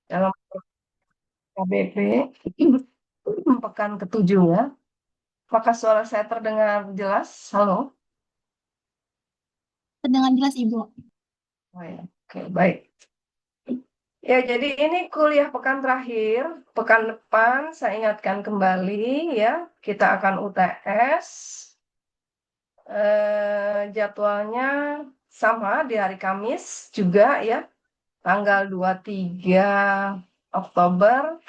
dalam KBP pekan ketujuh ya. Apakah suara saya terdengar jelas? Halo? Terdengar jelas, Ibu. Oh ya, oke, baik. Ya, jadi ini kuliah pekan terakhir. Pekan depan saya ingatkan kembali ya, kita akan UTS. Jadwalnya sama di hari Kamis juga ya, tanggal 23 Oktober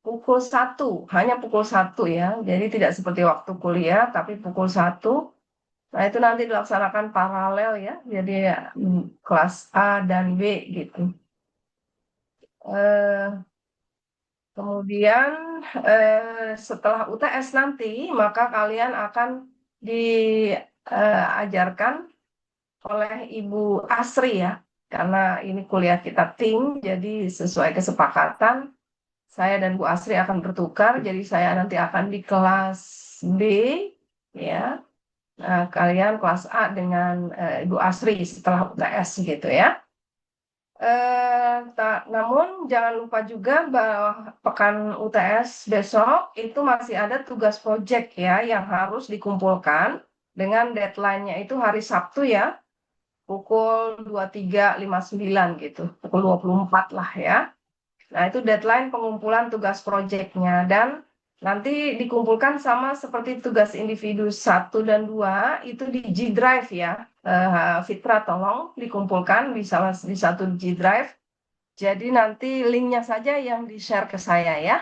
pukul 1, hanya pukul 1 ya. Jadi tidak seperti waktu kuliah, tapi pukul 1. Nah, itu nanti dilaksanakan paralel ya. Jadi ya, kelas A dan B gitu. Eh, Kemudian setelah UTS nanti, maka kalian akan diajarkan oleh Ibu Asri ya. Karena ini kuliah kita tim, jadi sesuai kesepakatan, saya dan Bu Asri akan bertukar. Jadi saya nanti akan di kelas B, ya. Nah, kalian kelas A dengan Ibu Asri setelah UTS gitu ya. Namun jangan lupa juga bahwa pekan UTS besok itu masih ada tugas proyek ya yang harus dikumpulkan dengan deadline-nya itu hari Sabtu ya, pukul 23.59 gitu, pukul 24 lah ya. Nah, itu deadline pengumpulan tugas proyeknya dan nanti dikumpulkan sama seperti tugas individu 1 dan 2 itu di G Drive ya. Fitra tolong dikumpulkan di salah di satu G Drive. Jadi nanti linknya saja yang di-share ke saya ya.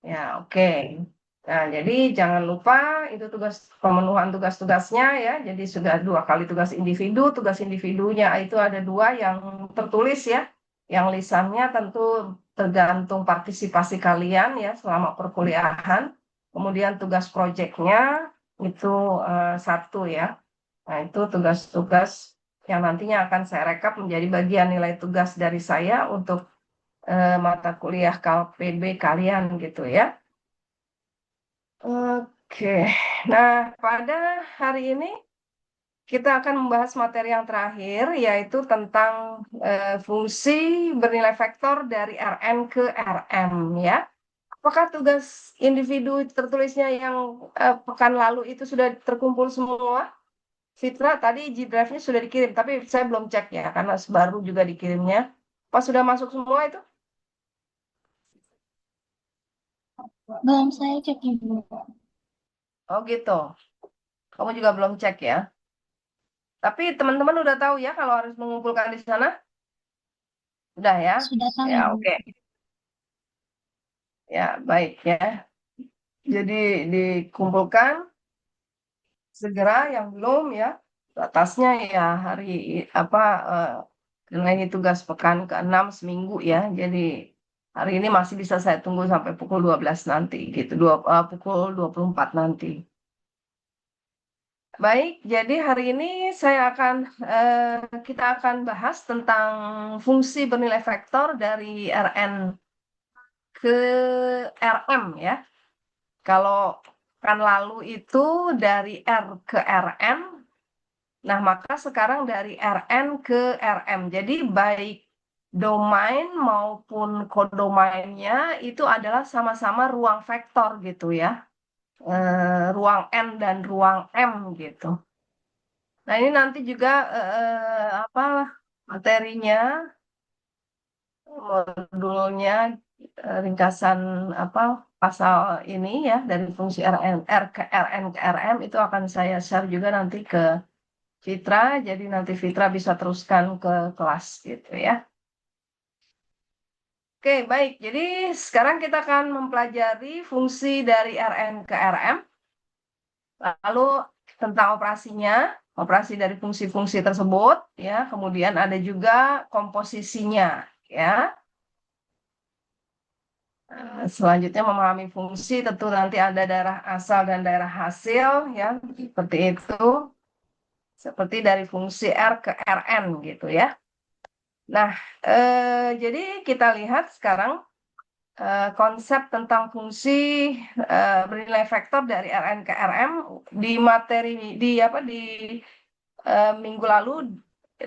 Ya, oke. Nah, jadi jangan lupa itu tugas pemenuhan tugas-tugasnya ya. Jadi sudah 2 kali tugas individu. Tugas individunya itu ada 2 yang tertulis ya. Yang lisannya tentu tergantung partisipasi kalian ya selama perkuliahan. Kemudian tugas proyeknya itu 1 ya. Nah, itu tugas-tugas yang nantinya akan saya rekap menjadi bagian nilai tugas dari saya untuk mata kuliah KPB kalian gitu ya. Oke, nah pada hari ini kita akan membahas materi yang terakhir, yaitu tentang fungsi bernilai vektor dari Rn ke Rm ya. Apakah tugas individu tertulisnya yang pekan lalu itu sudah terkumpul semua? Fitra, tadi G Drive-nya sudah dikirim, tapi saya belum cek ya, karena baru juga dikirimnya. Pas sudah masuk semua itu? Belum saya cek, Ibu. Oh gitu, kamu juga belum cek ya. Tapi teman-teman udah tahu ya kalau harus mengumpulkan di sana? Udah ya? Sudah tahu, Ya, Ibu. oke. Ya, baik ya. Jadi dikumpulkan segera yang belum ya. Batasnya ya hari apa karena ini tugas pekan ke-6 seminggu ya. Jadi hari ini masih bisa saya tunggu sampai pukul 12 nanti gitu. Pukul 24 nanti. Baik, jadi hari ini kita akan bahas tentang fungsi bernilai vektor dari Rn ke Rm ya. Kalau kan lalu itu dari R ke Rn, nah maka sekarang dari Rn ke Rm. Jadi baik domain maupun kodomainnya itu adalah sama-sama ruang vektor gitu ya. Ruang N dan ruang M gitu. Nah ini nanti juga apa materinya, modulnya, ringkasan apa pasal ini ya dari fungsi Rn R ke Rn ke Rm itu akan saya share juga nanti ke Fitra, jadi nanti Fitra bisa teruskan ke kelas gitu ya. Oke, baik. Jadi sekarang kita akan mempelajari fungsi dari Rn ke Rm, lalu tentang operasinya, operasi dari fungsi-fungsi tersebut ya, kemudian ada juga komposisinya ya. Selanjutnya memahami fungsi, tentu nanti ada daerah asal dan daerah hasil ya, seperti itu. Seperti dari fungsi R ke Rn gitu ya. Nah, jadi kita lihat sekarang konsep tentang fungsi bernilai vektor dari Rn ke Rm di materi di apa di minggu lalu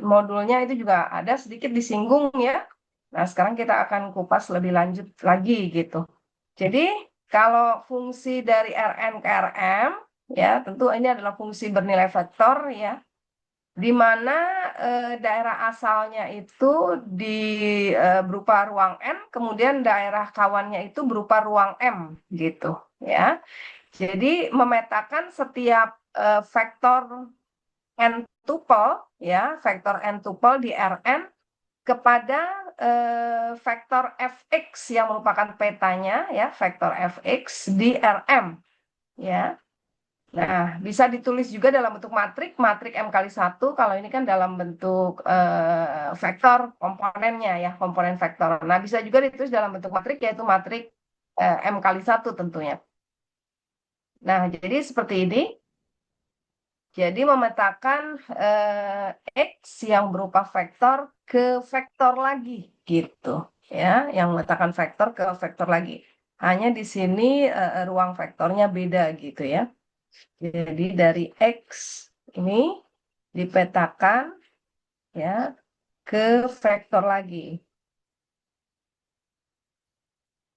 modulnya itu juga ada sedikit disinggung ya. Nah, sekarang kita akan kupas lebih lanjut lagi gitu. Jadi, kalau fungsi dari Rn ke Rm, ya tentu ini adalah fungsi bernilai vektor ya, di mana daerah asalnya itu berupa ruang N, kemudian daerah kawannya itu berupa ruang M gitu ya. Jadi memetakan setiap vektor n tuple ya, vektor n tuple di Rn kepada vektor fx yang merupakan petanya ya, vektor fx di Rm ya. Nah, bisa ditulis juga dalam bentuk matrik M kali 1, kalau ini kan dalam bentuk vektor komponennya ya, komponen vektor. Nah, bisa juga ditulis dalam bentuk matrik, yaitu matrik M kali 1 tentunya. Nah, jadi seperti ini. Jadi memetakan X yang berupa vektor ke vektor lagi, gitu. Ya, yang memetakan vektor ke vektor lagi. Hanya di sini ruang vektornya beda gitu ya. Jadi dari X ini dipetakan ya ke vektor lagi.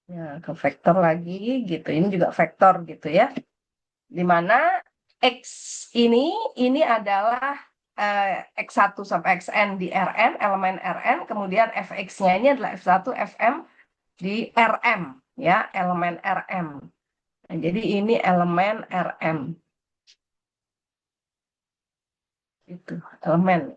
Ya, ke vektor lagi gitu. Ini juga vektor gitu ya. Di mana X ini adalah X1 sampai Xn di Rn, elemen Rn, kemudian Fx-nya ini adalah F1, Fm di Rm, ya, elemen Rm. Nah, jadi ini elemen Rm. Itu elemen.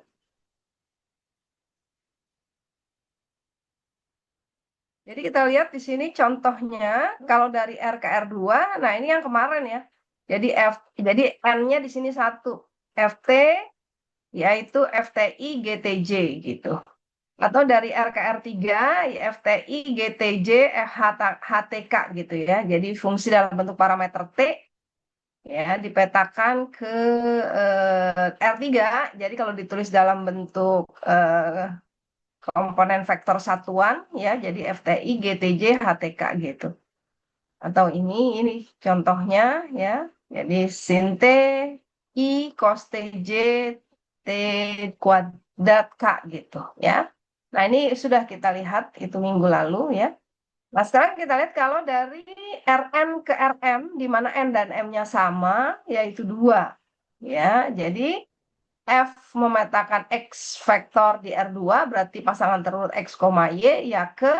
Jadi kita lihat di sini contohnya kalau dari R ke R2, nah ini yang kemarin ya. Jadi N-nya di sini 1, Ft yaitu FTI GTJ gitu. Atau dari R ke R3, FTI GTJ HTK gitu ya. Jadi fungsi dalam bentuk parameter T ya dipetakan ke R3. Jadi kalau ditulis dalam bentuk komponen vektor satuan ya, jadi FTI GTJ HTK gitu. Atau ini contohnya ya. Jadi sin T I cos TJ T kuadrat K gitu ya. Nah, ini sudah kita lihat itu minggu lalu ya. Nah, sekarang kita lihat kalau dari Rn ke Rm, di mana N dan M-nya sama, yaitu 2. Ya, jadi F memetakan X vektor di R2, berarti pasangan terurut X, Y, ya ke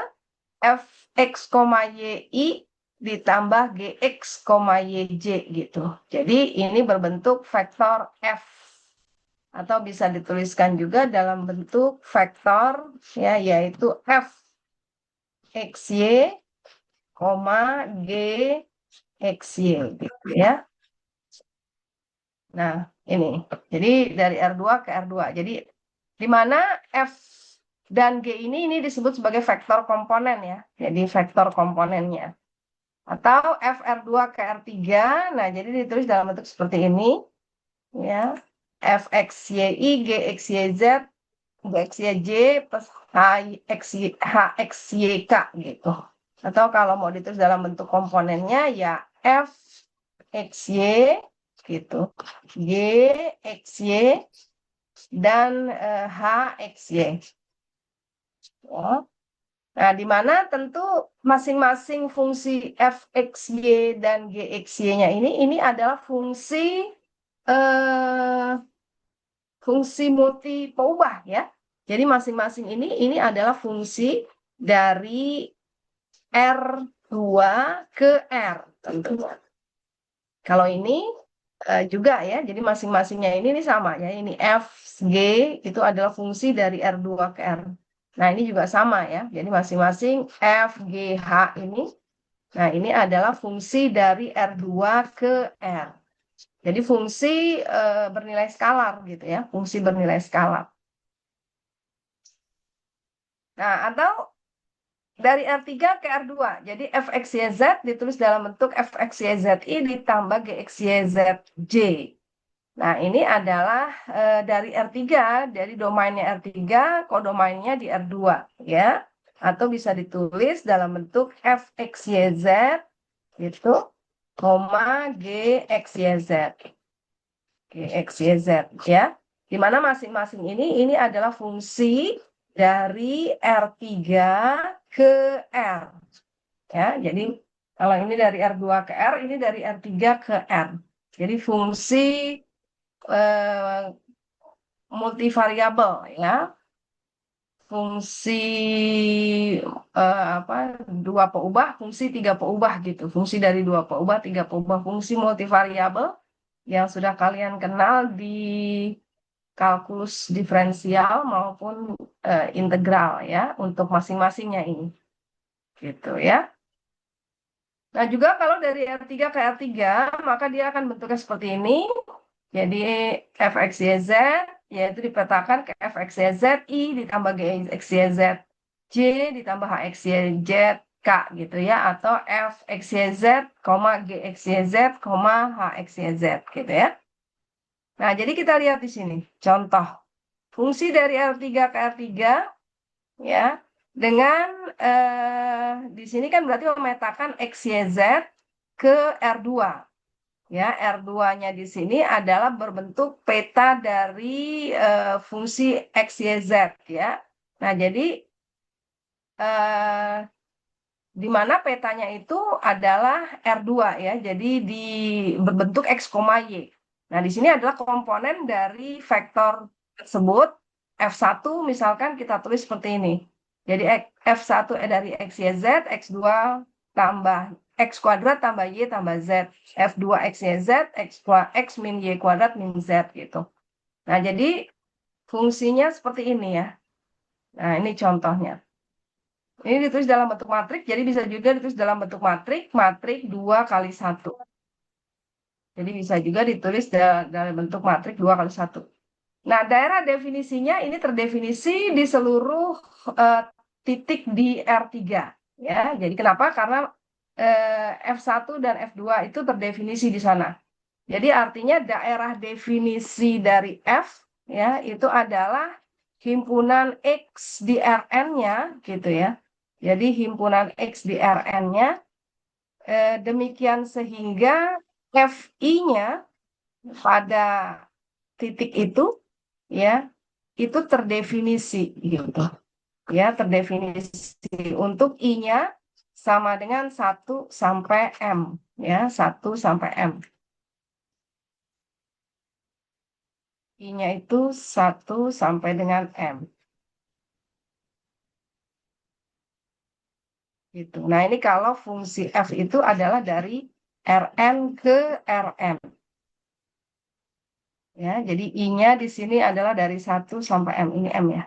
Fx, Y, ditambah Gx, Yj gitu. Jadi ini berbentuk vektor F. Atau bisa dituliskan juga dalam bentuk vektor ya, yaitu F xy, g xy gitu ya. Nah, ini. Jadi dari R2 ke R2. Jadi di mana F dan G ini disebut sebagai vektor komponen ya. Jadi vektor komponennya. Atau FR2 ke R3. Nah, jadi ditulis dalam bentuk seperti ini ya. Fxyi, Gxyz, Gxyj plus Hxyk gitu. Atau kalau mau ditulis dalam bentuk komponennya ya Fxy gitu, Gxy dan Hxy. Ya. Nah, di mana tentu masing-masing fungsi Fxy dan Gxy-nya ini adalah fungsi fungsi multi peubah ya. Jadi masing-masing ini adalah fungsi dari R2 ke R tentunya. Kalau ini juga ya, jadi masing-masingnya ini sama ya. Ini F, G itu adalah fungsi dari R2 ke R. Nah, ini juga sama ya. Jadi masing-masing F, G, H ini. Nah, ini adalah fungsi dari R2 ke R. Jadi fungsi bernilai skalar gitu ya, fungsi bernilai skalar. Nah, atau dari R3 ke R2. Jadi Fxyz ditulis dalam bentuk Fxyzi ditambah Gxyzj. Nah, ini adalah dari R3, dari domainnya R3, kodomainnya di R2 ya. Atau bisa ditulis dalam bentuk Fxyz gitu, Gxyz. Gxyz ya. Di mana masing-masing ini adalah fungsi dari R3 ke R. Ya, jadi kalau ini dari R2 ke R, ini dari R3 ke R. Jadi fungsi multivariabel ya. Fungsi apa, dua peubah, fungsi tiga peubah gitu. Fungsi dari dua peubah, tiga peubah, fungsi multivariabel yang sudah kalian kenal di kalkulus diferensial maupun integral ya untuk masing-masingnya ini. Gitu ya. Nah, juga kalau dari R3 ke R3, maka dia akan bentuknya seperti ini. Jadi fxyz yaitu dipetakan ke fxyz I ditambah gxyz J ditambah hxyz K gitu ya, atau fxyz, gxyz, hxyz gitu ya. Nah, jadi kita lihat di sini contoh fungsi dari R3 ke R3 ya, dengan di sini kan berarti memetakan xyz ke R2. Ya, R2-nya di sini adalah berbentuk peta dari fungsi XYZ ya. Nah, jadi di mana petanya itu adalah R2 ya. Jadi di berbentuk X, Y. Nah, di sini adalah komponen dari vektor tersebut. F1 misalkan kita tulis seperti ini. Jadi F1 dari XYZ, X2 tambah X kuadrat tambah Y tambah Z. F2 XYZ, X min Y kuadrat min Z gitu. Nah, jadi fungsinya seperti ini ya. Nah, ini contohnya. Ini ditulis dalam bentuk matrik, jadi bisa juga ditulis dalam bentuk matrik 2 kali 1. Jadi bisa juga ditulis dalam bentuk matrik 2 kali 1. Nah, daerah definisinya ini terdefinisi di seluruh titik di R3. Ya, jadi kenapa? Karena F1 dan F2 itu terdefinisi di sana. Jadi artinya daerah definisi dari F ya itu adalah himpunan X di Rn-nya gitu ya. Jadi himpunan X di Rn-nya demikian sehingga Fi-nya pada titik itu ya itu terdefinisi gitu. Ya, terdefinisi untuk I-nya sama dengan 1 sampai M ya, 1 sampai M. I-nya itu 1 sampai dengan M. Gitu. Nah, ini kalau fungsi F itu adalah dari Rn ke Rm. Ya, jadi I-nya di sini adalah dari 1 sampai M. Ini M ya.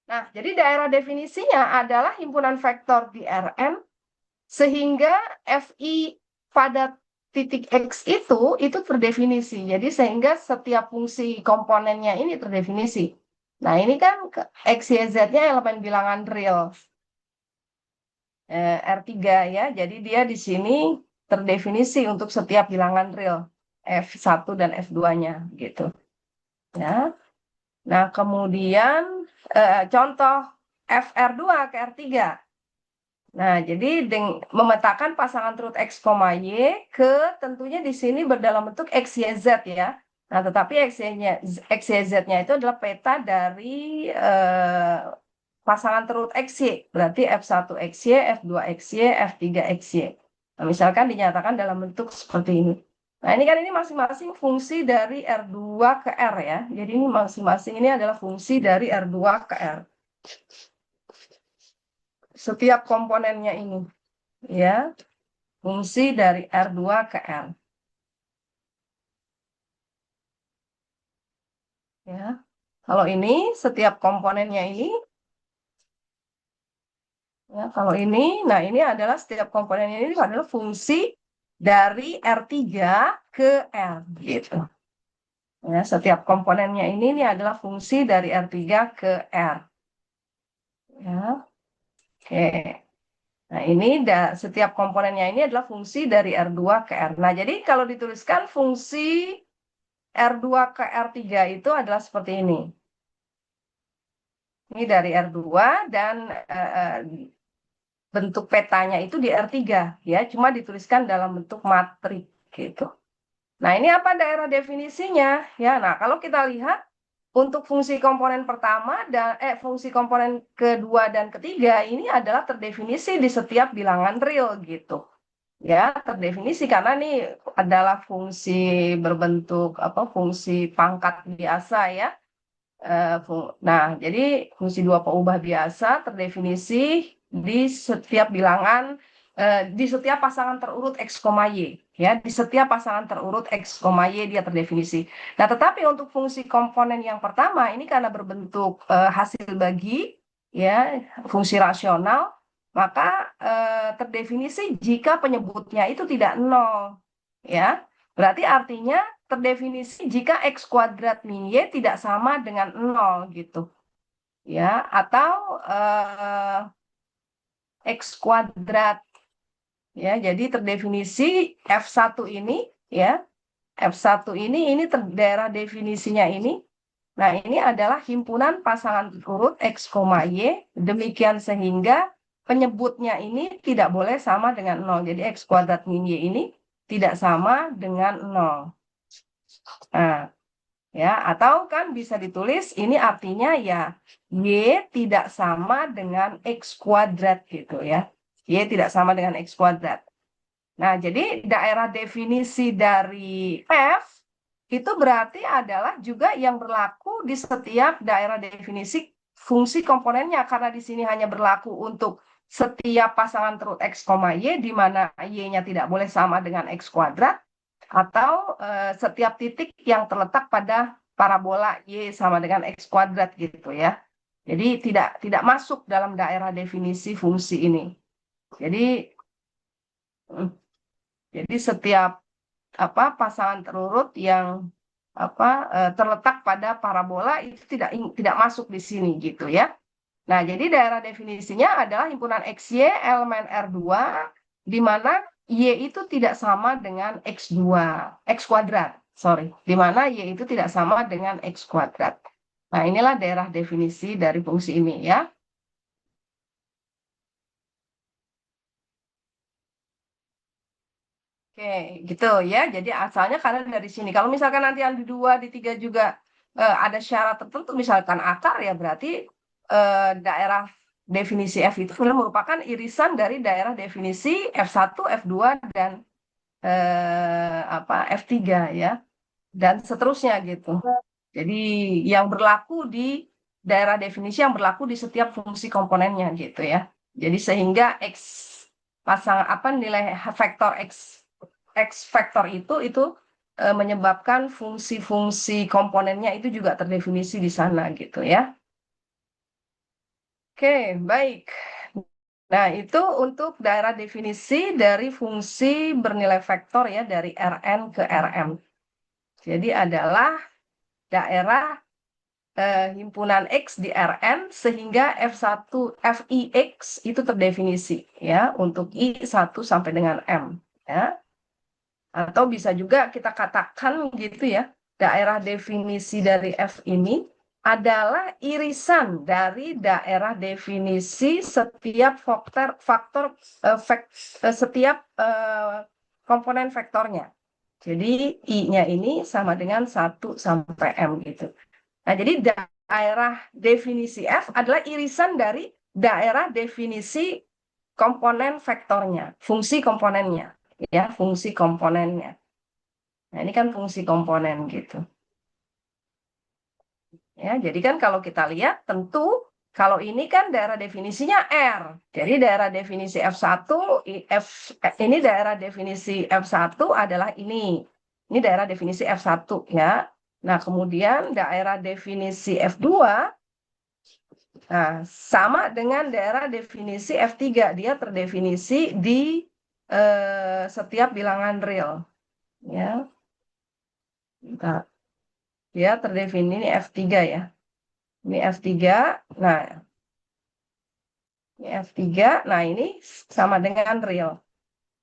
Nah, jadi daerah definisinya adalah himpunan vektor di Rn sehingga Fi pada titik X itu terdefinisi. Jadi sehingga setiap fungsi komponennya ini terdefinisi. Nah, ini kan X, Y, Z-nya elemen bilangan real. R3 ya. Jadi dia di sini terdefinisi untuk setiap bilangan real. F1 dan F2-nya gitu. Ya. Nah, kemudian contoh FR2 ke R3. Nah, jadi memetakan pasangan truth X, Y ke tentunya di sini berdalam bentuk X, Y, Z ya. Nah, tetapi X, Y, Z-nya itu adalah peta dari pasangan truth X, Y. Berarti F1 X, Y, F2 X, Y, F3 X, Y. Nah, misalkan dinyatakan dalam bentuk seperti ini. Nah, ini kan ini masing-masing fungsi dari R2 ke R ya. Jadi ini masing-masing ini adalah fungsi dari R2 ke R. Setiap komponennya ini ya, fungsi dari R2 ke R. Ya. Kalau ini setiap komponennya ini ya, kalau ini, nah ini adalah setiap komponennya ini adalah fungsi dari R3 ke R gitu. Ya, setiap komponennya ini adalah fungsi dari R3 ke R. Ya. Oke. Nah, ini setiap komponennya ini adalah fungsi dari R2 ke R. Nah, jadi kalau dituliskan fungsi R2 ke R3 itu adalah seperti ini. Ini dari R2 dan bentuk petanya itu di R3 ya, cuma dituliskan dalam bentuk matrik gitu. Nah, ini apa daerah definisinya? Ya, nah kalau kita lihat untuk fungsi komponen pertama dan fungsi komponen kedua dan ketiga ini adalah terdefinisi di setiap bilangan real gitu. Ya, terdefinisi karena ini adalah fungsi berbentuk apa fungsi pangkat biasa ya. Nah, jadi fungsi dua peubah biasa terdefinisi di setiap bilangan, di setiap pasangan terurut X, Y. Ya, di setiap pasangan terurut X, Y dia terdefinisi. Nah, tetapi untuk fungsi komponen yang pertama ini karena berbentuk hasil bagi, ya, fungsi rasional, maka terdefinisi jika penyebutnya itu tidak nol. Ya, berarti artinya terdefinisi jika X kuadrat min Y tidak sama dengan 0 gitu. Ya, atau X kuadrat. Ya, jadi terdefinisi F1 ini ya, F1 ini daerah definisinya ini. Nah, ini adalah himpunan pasangan urut X, Y, demikian sehingga penyebutnya ini tidak boleh sama dengan 0. Jadi X kuadrat min Y ini tidak sama dengan 0. Nah, ya, atau kan bisa ditulis ini artinya ya Y tidak sama dengan X kuadrat gitu ya. Y tidak sama dengan X kuadrat. Nah, jadi daerah definisi dari F itu berarti adalah juga yang berlaku di setiap daerah definisi fungsi komponennya karena di sini hanya berlaku untuk setiap pasangan terut X, Y di mana Y-nya tidak boleh sama dengan X kuadrat atau setiap titik yang terletak pada parabola Y sama dengan X kuadrat gitu ya. Jadi tidak masuk dalam daerah definisi fungsi ini. Jadi setiap pasangan terurut yang terletak pada parabola itu tidak masuk di sini gitu ya. Nah, jadi daerah definisinya adalah himpunan XY elemen R2 di mana Y itu tidak sama dengan X2, X kuadrat, sorry. Di mana Y itu tidak sama dengan X kuadrat. Nah, inilah daerah definisi dari fungsi ini ya. Oke, gitu ya. Jadi asalnya karena dari sini. Kalau misalkan nanti yang di 2, di 3 juga ada syarat tertentu, misalkan akar ya berarti daerah definisi F itu merupakan irisan dari daerah definisi F1, F2, dan F3 ya. Dan seterusnya gitu. Jadi yang berlaku di daerah definisi yang berlaku di setiap fungsi komponennya gitu ya. Jadi sehingga X nilai vektor X vektor itu menyebabkan fungsi-fungsi komponennya itu juga terdefinisi di sana gitu ya. Oke, baik. Nah, itu untuk daerah definisi dari fungsi bernilai vektor ya dari Rn ke Rm. Jadi adalah daerah himpunan X di Rn sehingga F1 Fix itu terdefinisi ya untuk I1 sampai dengan M ya. Atau bisa juga kita katakan gitu ya, daerah definisi dari F ini adalah irisan dari daerah definisi setiap setiap komponen vektornya. Jadi I-nya ini sama dengan 1 sampai M gitu. Nah, jadi daerah definisi F adalah irisan dari daerah definisi komponen vektornya, fungsi komponennya, ya, fungsi komponennya. Nah, ini kan fungsi komponen gitu. Ya, jadi kan kalau kita lihat tentu kalau ini kan daerah definisinya R. Jadi daerah definisi F1 ini daerah definisi F1 adalah ini. Ini daerah definisi F1 ya. Nah, kemudian daerah definisi F2 sama dengan daerah definisi F3. Dia terdefinisi di setiap bilangan real. Ya. Nah, dia terdefinisi ini F3 ya. Ini F3. Nah, ini F3. Nah, ini sama dengan real.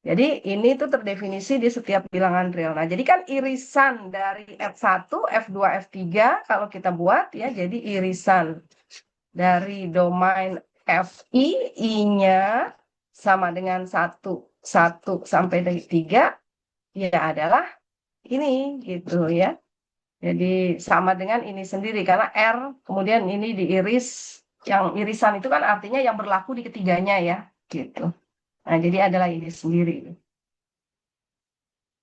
Jadi ini tuh terdefinisi di setiap bilangan real. Nah, jadi kan irisan dari F1, F2, F3 kalau kita buat ya, jadi irisan dari domain FI, I-nya sama dengan 1 sampai dari 3, ya adalah ini gitu ya. Jadi sama dengan ini sendiri karena R kemudian ini diiris, yang irisan itu kan artinya yang berlaku di ketiganya ya gitu. Nah, jadi adalah ini sendiri.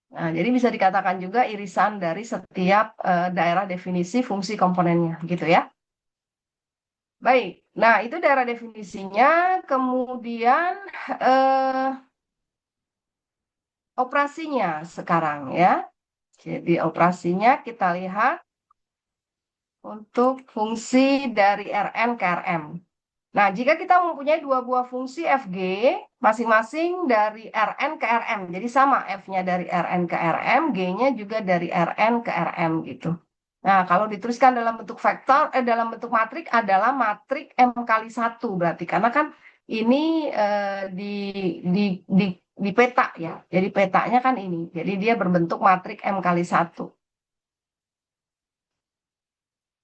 Nah, jadi bisa dikatakan juga irisan dari setiap daerah definisi fungsi komponennya gitu ya. Baik, nah itu daerah definisinya, kemudian eh, operasinya sekarang ya. Jadi operasinya kita lihat untuk fungsi dari Rn ke Rm. Nah, jika kita mempunyai dua buah fungsi Fg, masing-masing dari Rn ke Rm. Jadi sama, F-nya dari Rn ke Rm, G-nya juga dari Rn ke Rm gitu. Nah, kalau dituliskan dalam bentuk vektor, dalam bentuk matrik adalah matrik M kali 1 berarti. Karena kan ini di peta ya. Jadi petanya kan ini. Jadi dia berbentuk matrik M kali 1.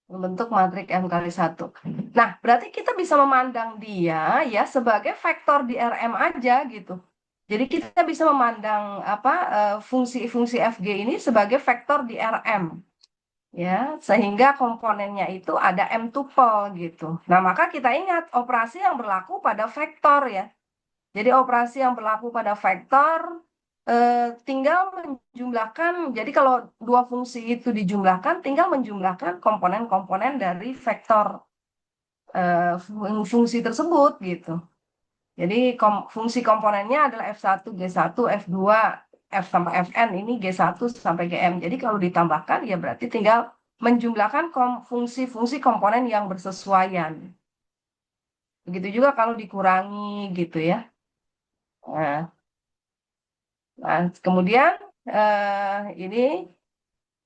Membentuk matrik M kali 1. Nah, berarti kita bisa memandang dia ya sebagai vektor di Rm aja gitu. Jadi kita bisa memandang apa fungsi-fungsi Fg ini sebagai vektor di Rm ya, sehingga komponennya itu ada M tuple gitu. Nah, maka kita ingat operasi yang berlaku pada vektor ya. Jadi operasi yang berlaku pada vektor tinggal menjumlahkan, jadi kalau dua fungsi itu dijumlahkan, tinggal menjumlahkan komponen-komponen dari vektor fungsi tersebut gitu. Jadi fungsi komponennya adalah F1, G1, F2, F sampai Fn, ini G1 sampai Gm. Jadi kalau ditambahkan ya berarti tinggal menjumlahkan fungsi-fungsi komponen yang bersesuaian. Begitu juga kalau dikurangi gitu ya. Nah, kemudian ini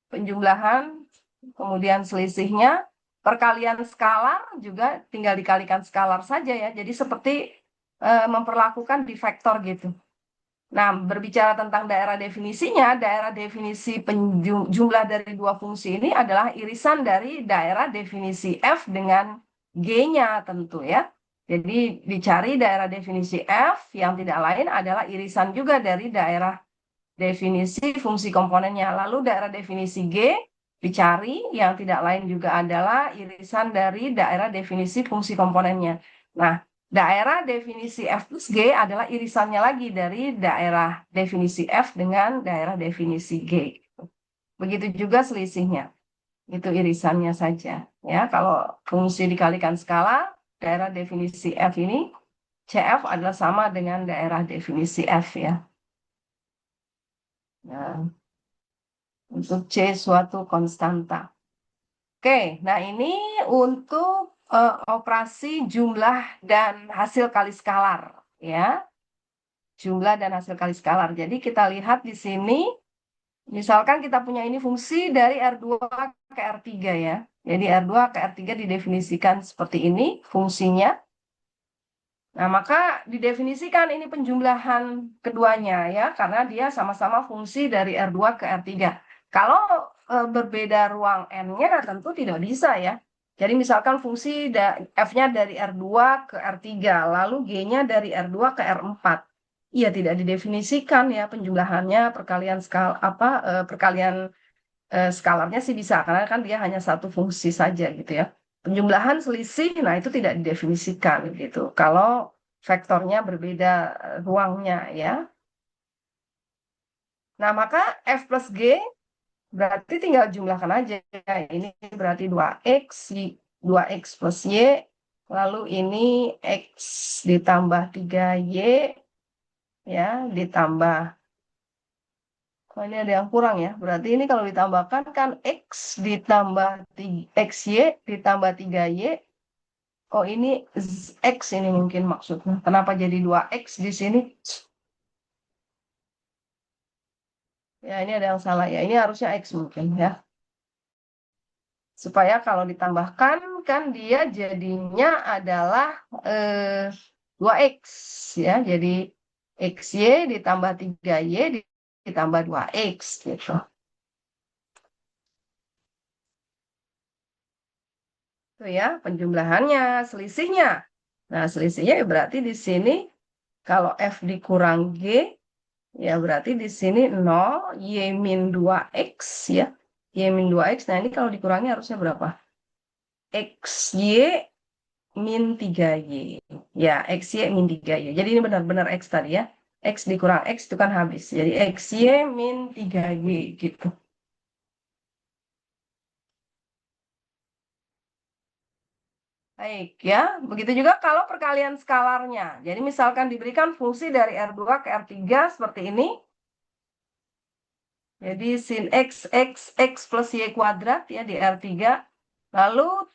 penjumlahan, kemudian selisihnya, perkalian skalar juga tinggal dikalikan skalar saja ya. Jadi seperti memperlakukan di vektor gitu. Nah, berbicara tentang daerah definisinya, daerah definisi jumlah dari dua fungsi ini adalah irisan dari daerah definisi F dengan G-nya tentu ya. Jadi dicari daerah definisi F yang tidak lain adalah irisan juga dari daerah definisi fungsi komponennya. Lalu daerah definisi G dicari yang tidak lain juga adalah irisan dari daerah definisi fungsi komponennya. Nah, daerah definisi F plus G adalah irisannya lagi dari daerah definisi F dengan daerah definisi G. Begitu juga selisihnya. Itu irisannya saja. Ya, kalau fungsi dikalikan skala, daerah definisi F ini CF adalah sama dengan daerah definisi F ya. Nah, untuk C suatu konstanta. Oke, nah ini untuk operasi jumlah dan hasil kali skalar ya. Jumlah dan hasil kali skalar. Jadi kita lihat di sini, misalkan kita punya ini fungsi dari R2 ke R3 ya. Jadi R2 ke R3 didefinisikan seperti ini fungsinya. Nah, maka didefinisikan ini penjumlahan keduanya ya, karena dia sama-sama fungsi dari R2 ke R3. Kalau berbeda ruang N-nya tentu tidak bisa ya. Jadi misalkan fungsi F-nya dari R2 ke R3, lalu G-nya dari R2 ke R4. Iya, tidak didefinisikan ya penjumlahannya, perkalian perkalian skalarnya sih bisa, karena kan dia hanya satu fungsi saja gitu ya. Penjumlahan selisih, nah itu tidak didefinisikan gitu. Kalau vektornya berbeda ruangnya ya. Nah, maka F plus G berarti tinggal jumlahkan aja. Ini berarti 2X plus Y, lalu ini X ditambah 3Y, ya, ditambah, oh, ini ada yang kurang ya. Berarti ini kalau ditambahkan kan X ditambah XY ditambah 3Y. Oh, ini X ini mungkin maksudnya. Kenapa jadi 2X di sini? Ya, ini ada yang salah ya. Ini harusnya X mungkin ya. Supaya kalau ditambahkan kan dia jadinya adalah 2X ya. Jadi XY ditambah 3Y ditambah 2X gitu. Itu ya penjumlahannya, selisihnya. Nah, selisihnya berarti di sini kalau F dikurang G Ya, berarti di sini 0, Y min 2X ya. Y min 2X, nah ini kalau dikurangi harusnya berapa? XY min 3Y. Ya, XY min 3Y. Jadi ini benar-benar X tadi ya. X dikurang X itu kan habis. Jadi XY min 3Y gitu. Baik ya, begitu juga kalau perkalian skalarnya. Jadi misalkan diberikan fungsi dari R2 ke R3 seperti ini. Jadi sin X plus Y kuadrat ya di R3. Lalu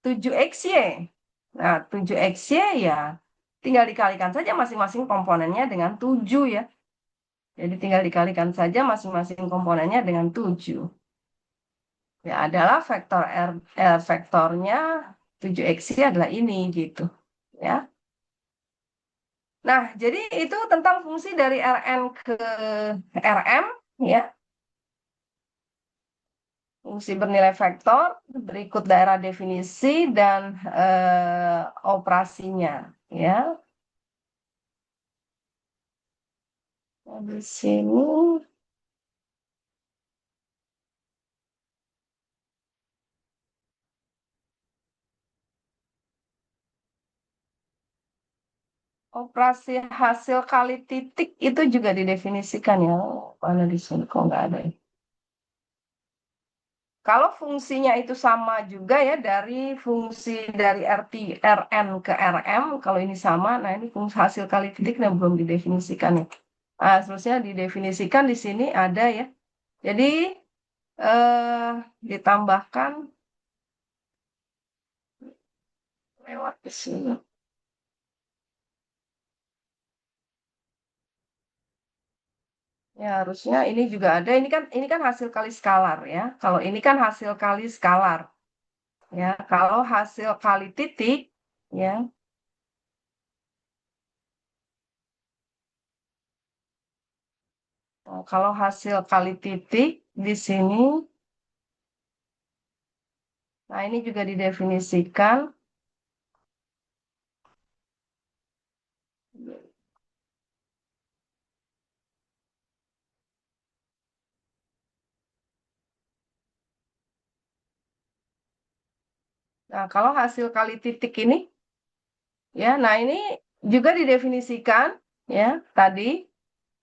7XY. Nah, 7XY ya tinggal dikalikan saja masing-masing komponennya dengan 7 ya. Jadi tinggal dikalikan saja masing-masing komponennya dengan 7. Ya, adalah vektor vektornya 7XY adalah ini gitu. Ya. Nah, jadi itu tentang fungsi dari Rn ke Rm ya. Fungsi bernilai vektor, berikut daerah definisi dan operasinya ya. Di sini operasi hasil kali titik itu juga didefinisikan ya. Mana di sini kok nggak ada ya? Kalau fungsinya itu sama juga ya dari fungsi dari Rn ke Rm, kalau ini sama, nah ini fungsi hasil kali titik yang belum didefinisikan ya. Nah, seterusnya didefinisikan di sini ada ya. Jadi ditambahkan lewat ke sini. Ya, harusnya ini juga ada. Ini kan hasil kali skalar ya. Kalau ini kan hasil kali skalar. Ya, kalau hasil kali titik ya. Kalau hasil kali titik di sini, nah ini juga didefinisikan. Nah, kalau hasil kali titik ini, ya, nah ini juga didefinisikan, ya, tadi.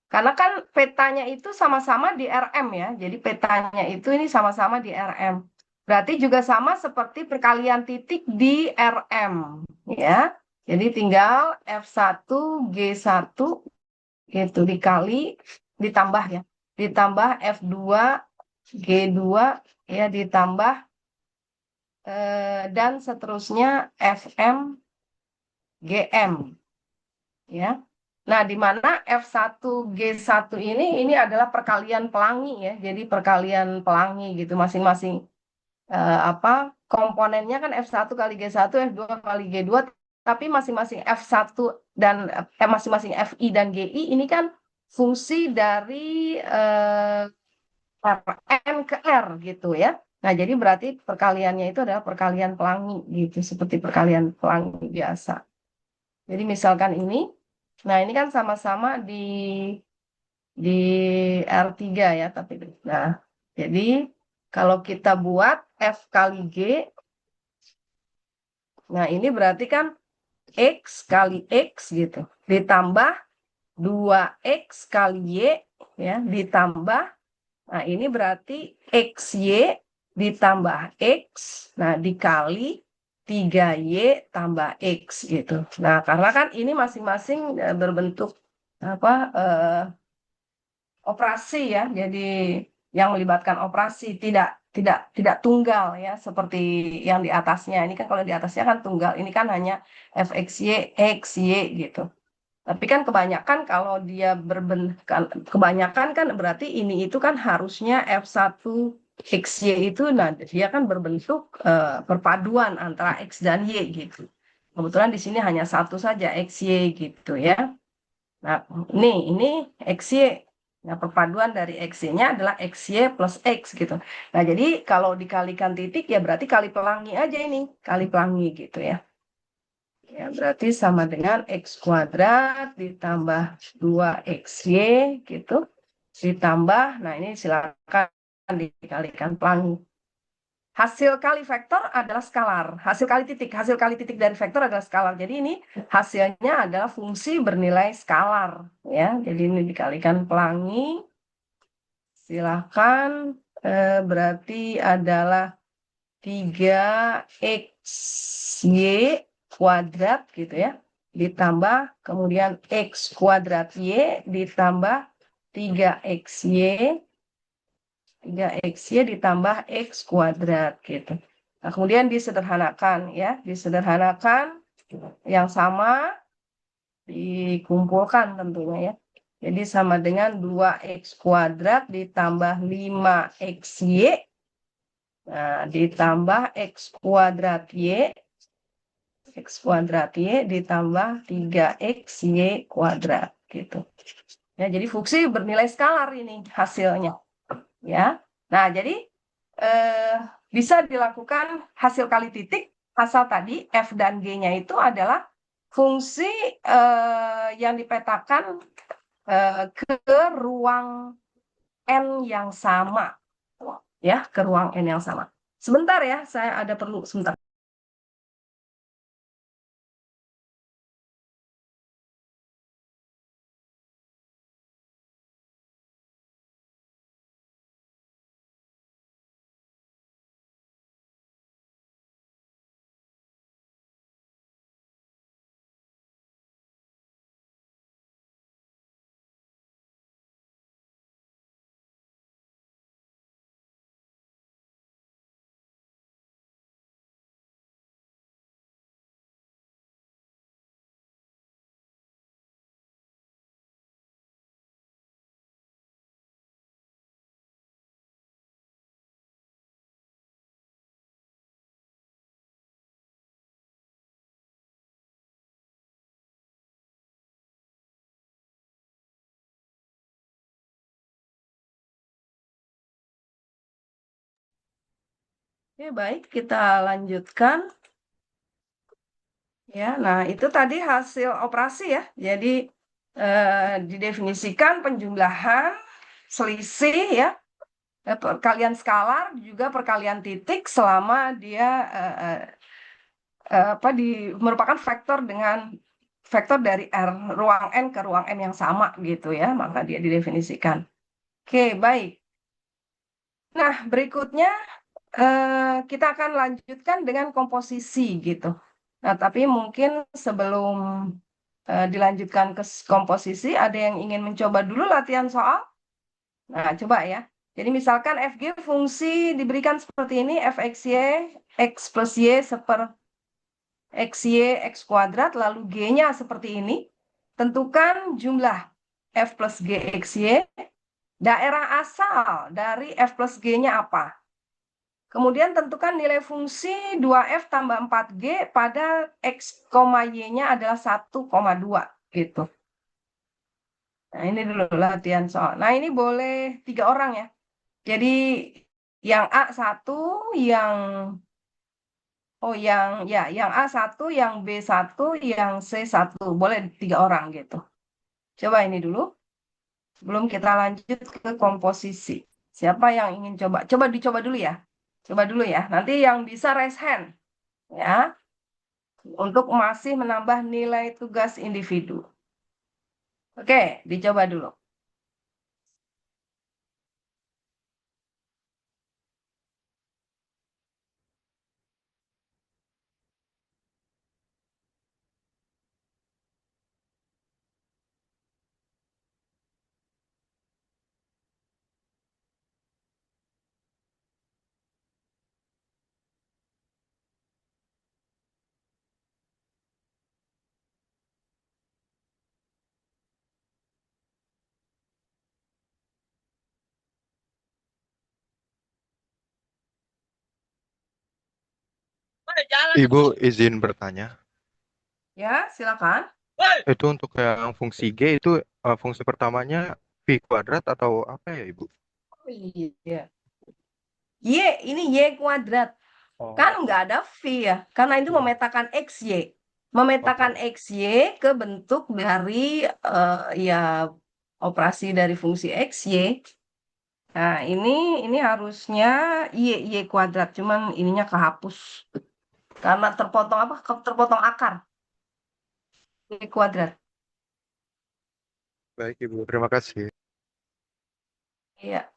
Karena kan petanya itu sama-sama di RM ya. Jadi petanya itu ini sama-sama di RM. Berarti juga sama seperti perkalian titik di RM, ya. Jadi tinggal F1 G1 gitu dikali ditambah ya. Ditambah F2 G2 ya ditambah dan seterusnya FM GM ya. Nah, di mana F1G1 ini adalah perkalian pelangi ya. Jadi perkalian pelangi gitu masing-masing apa komponennya kan F1 kali G1, F2 kali G2, tapi masing-masing F1 dan masing-masing FI dan GI ini kan fungsi dari Rn ke R gitu ya. Nah, jadi berarti perkaliannya itu adalah perkalian pelangi gitu, seperti perkalian pelangi biasa. Jadi misalkan ini, nah ini kan sama-sama di R3 ya, tapi nah, jadi kalau kita buat F kali G, nah ini berarti kan X kali X gitu, ditambah 2X kali Y ya, ditambah, nah ini berarti XY ditambah X, nah dikali 3Y tambah X gitu. Nah, karena kan ini masing-masing berbentuk apa operasi ya. Jadi yang melibatkan operasi tidak tunggal ya seperti yang di atasnya. Ini kan kalau di atasnya kan tunggal. Ini kan hanya fxy xy gitu. Tapi kan kebanyakan kalau dia kebanyakan kan berarti ini itu kan harusnya F1 XY itu nah dia kan berbentuk perpaduan antara X dan Y gitu. Kebetulan di sini hanya satu saja XY gitu ya. Nah, ini XY. Nah, perpaduan dari XY-nya adalah XY plus X gitu. Nah, jadi kalau dikalikan titik ya berarti kali pelangi aja ini, kali pelangi gitu ya. Ya, berarti sama dengan X kuadrat ditambah 2XY gitu. Ditambah, nah ini silakan dikalikan pelangi. Hasil kali vektor adalah skalar. Hasil kali titik dari vektor adalah skalar. Jadi ini hasilnya adalah fungsi bernilai skalar. Ya, jadi ini dikalikan pelangi. Silakan, berarti adalah 3XY kuadrat gitu ya, ditambah kemudian X kuadrat Y ditambah 3XY, 3XY ditambah X kuadrat gitu. Nah, kemudian disederhanakan ya, disederhanakan yang sama dikumpulkan tentunya ya. Jadi sama dengan 2X kuadrat ditambah 5XY, nah, ditambah X kuadrat Y ditambah 3XY kuadrat gitu. Ya, jadi fungsi bernilai skalar ini hasilnya. Ya. Nah, jadi bisa dilakukan hasil kali titik asal tadi F dan G-nya itu adalah fungsi yang dipetakan ke ruang N yang sama. Ya, ke ruang N yang sama. Sebentar ya, saya ada perlu sebentar. Oke, baik, kita lanjutkan. Ya, nah itu tadi hasil operasi ya. Jadi didefinisikan penjumlahan selisih ya, perkalian skalar juga perkalian titik selama dia merupakan vektor dengan vektor dari ruang N ke ruang M yang sama gitu ya, maka dia didefinisikan. Oke, baik. Nah, berikutnya kita akan lanjutkan dengan komposisi gitu. Nah, tapi mungkin sebelum dilanjutkan ke komposisi, ada yang ingin mencoba dulu latihan soal? Nah, coba ya. Jadi misalkan FG fungsi diberikan seperti ini, fxy, x plus y seper xy, x kuadrat, lalu g-nya seperti ini. Tentukan jumlah f plus g xy, daerah asal dari f plus g-nya apa? Kemudian tentukan nilai fungsi 2F tambah 4G pada X, Y-nya adalah 1,2 gitu. Nah, ini dulu latihan soal. Nah, ini boleh 3 orang ya. Jadi yang A1, yang A1, yang B1, yang C1. Boleh 3 orang gitu. Coba ini dulu. Sebelum kita lanjut ke komposisi. Siapa yang ingin coba? Coba dicoba dulu ya. Coba dulu ya. Nanti yang bisa raise hand. Ya. Untuk masih menambah nilai tugas individu. Oke, dicoba dulu. Ibu izin bertanya, Ya, silakan. itu untuk yang fungsi G itu fungsi pertamanya V kuadrat atau apa ya Ibu? Oh iya. Y, ini Y kuadrat. Oh, Kan nggak ada V ya, karena itu memetakan XY. memetakan Oke, XY ke bentuk dari ya operasi dari fungsi XY. Nah, ini harusnya Y kuadrat, cuman ininya kehapus. Karena terpotong apa? Terpotong akar. Y kuadrat. baik Ibu. Terima kasih. Iya.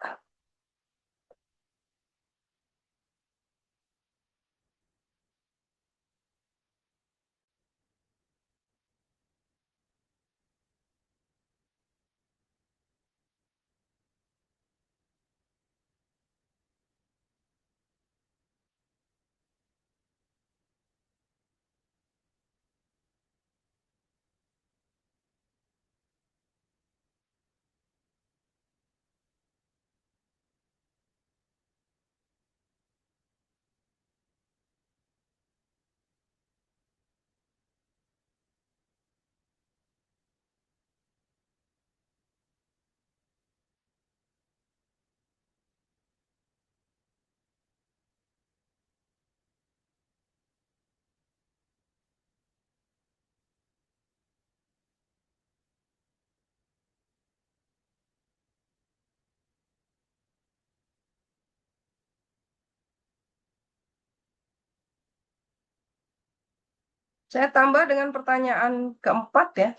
Saya tambah dengan pertanyaan keempat ya.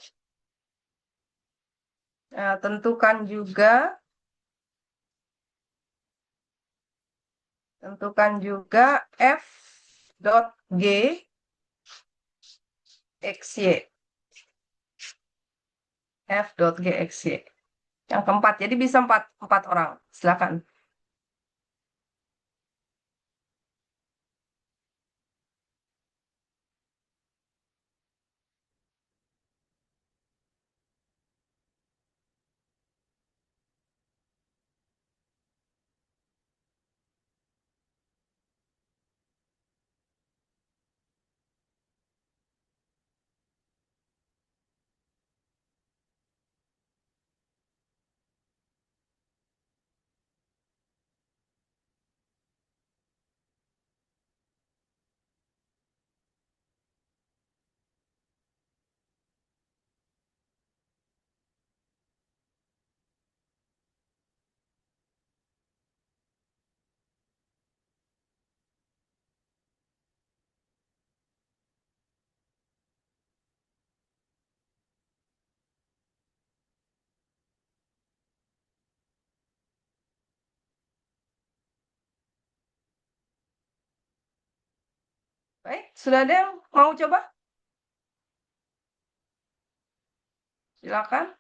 Nah, tentukan juga f dot g xy. F dot g xy. Yang keempat, jadi bisa empat orang. Silakan. Baik, sudah ada yang mau coba? Silakan.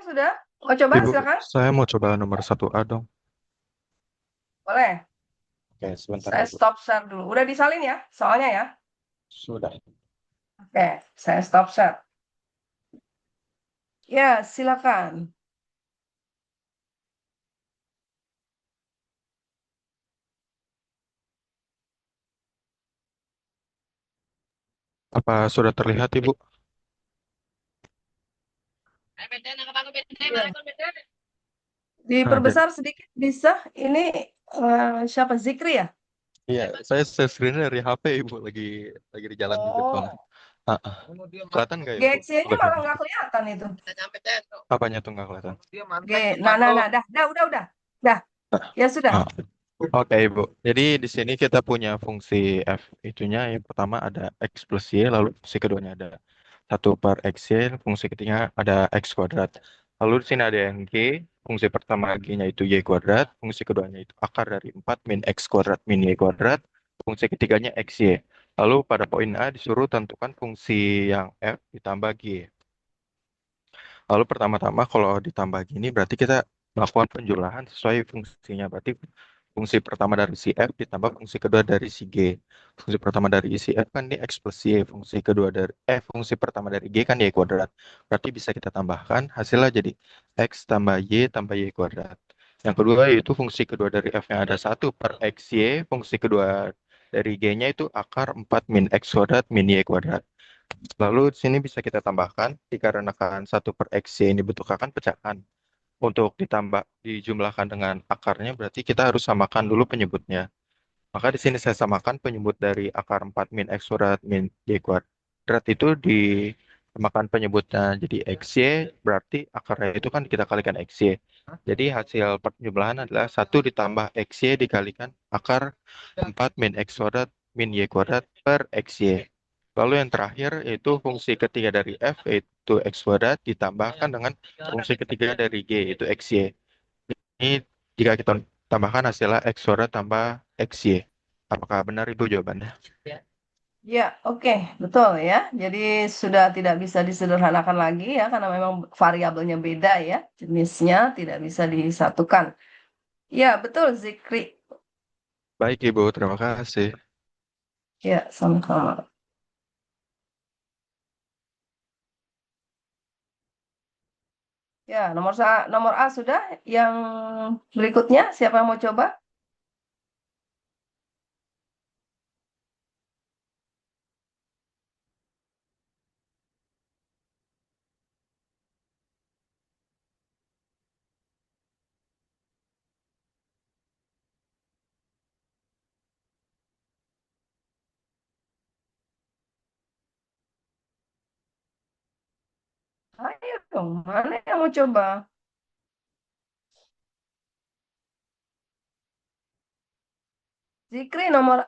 sudah? Mau coba? Ibu, Silakan. saya mau coba nomor 1A dong. Boleh. Oke, sebentar Saya ya, Bu. stop share dulu. Udah disalin ya, soalnya ya. Sudah. Oke, saya stop share. Ya, silakan. Apa sudah terlihat, Ibu? Iya. Nah, jadi, Diperbesar sedikit bisa. Ini siapa? Zikri ya? iya, saya share screen dari HP, Ibu. Lagi di jalan juga soalnya. Oh, Ah, ah. Kelihatan nggak, Ibu? GXC-nya Lebih. malah nggak kelihatan itu. Apanya tuh nggak kelihatan? Nah, udah. Dah, ya sudah. Ah, oke, Ibu. Jadi di sini kita punya fungsi F itunya. Yang pertama ada X plus Y, lalu fungsi keduanya ada 1/X Y, fungsi ketiga ada X kuadrat. Lalu di sini ada yang G, fungsi pertama G-nya itu Y kuadrat, fungsi keduanya itu akar dari 4 min X kuadrat min Y kuadrat, fungsi ketiganya XY. Lalu pada poin A disuruh tentukan fungsi yang F ditambah G. Lalu pertama-tama kalau ditambah gini berarti kita melakukan penjumlahan sesuai fungsinya. Berarti fungsi pertama dari si F ditambah fungsi kedua dari si G. Fungsi pertama dari si F kan ini X plus Y. Fungsi pertama dari G kan Y kuadrat. Berarti bisa kita tambahkan hasilnya jadi X tambah Y tambah Y kuadrat. Yang kedua yaitu fungsi kedua dari F yang ada 1/XY. Fungsi kedua dari G-nya itu akar 4 min X kuadrat min Y kuadrat. Lalu di sini bisa kita tambahkan dikarenakan 1/X ini bentuk akan pecahan. Untuk dijumlahkan dengan akarnya berarti kita harus samakan dulu penyebutnya. Maka di sini saya samakan penyebut dari akar 4 min X kuadrat min Y kuadrat itu disamakan penyebutnya jadi XY, berarti akarnya itu kan kita kalikan XY. Jadi hasil penjumlahan adalah 1 ditambah XY dikalikan akar 4 min X kuadrat min Y kuadrat per XY. Lalu yang terakhir yaitu fungsi ketiga dari F yaitu X kuadrat ditambahkan dengan fungsi ketiga dari G yaitu XY. Ini jika kita tambahkan hasilnya X kuadrat tambah XY. Apakah benar Ibu jawabannya? Ya, oke, betul ya. Jadi sudah tidak bisa disederhanakan lagi ya, karena memang variabelnya beda ya, jenisnya tidak bisa disatukan. Ya, betul, Zikri. Baik Ibu, terima kasih. Ya, sama-sama. Ya, nomor A sudah. Yang berikutnya, siapa yang mau coba? Ayo dong, mana yang mau coba? Zikri nomor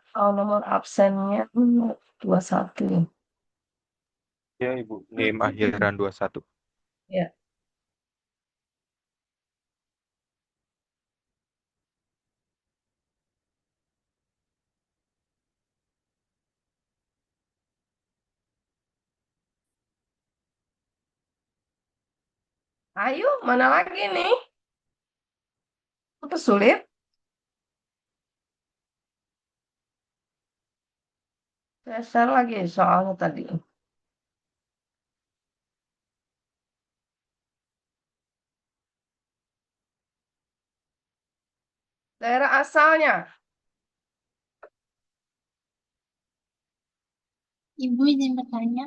absennya 21. Ya Ibu, NIM akhiran 21. Ya. Ayo, mana lagi nih? Apa sulit? Saya share lagi soalnya tadi. Daerah asalnya, Ibu izin bertanya,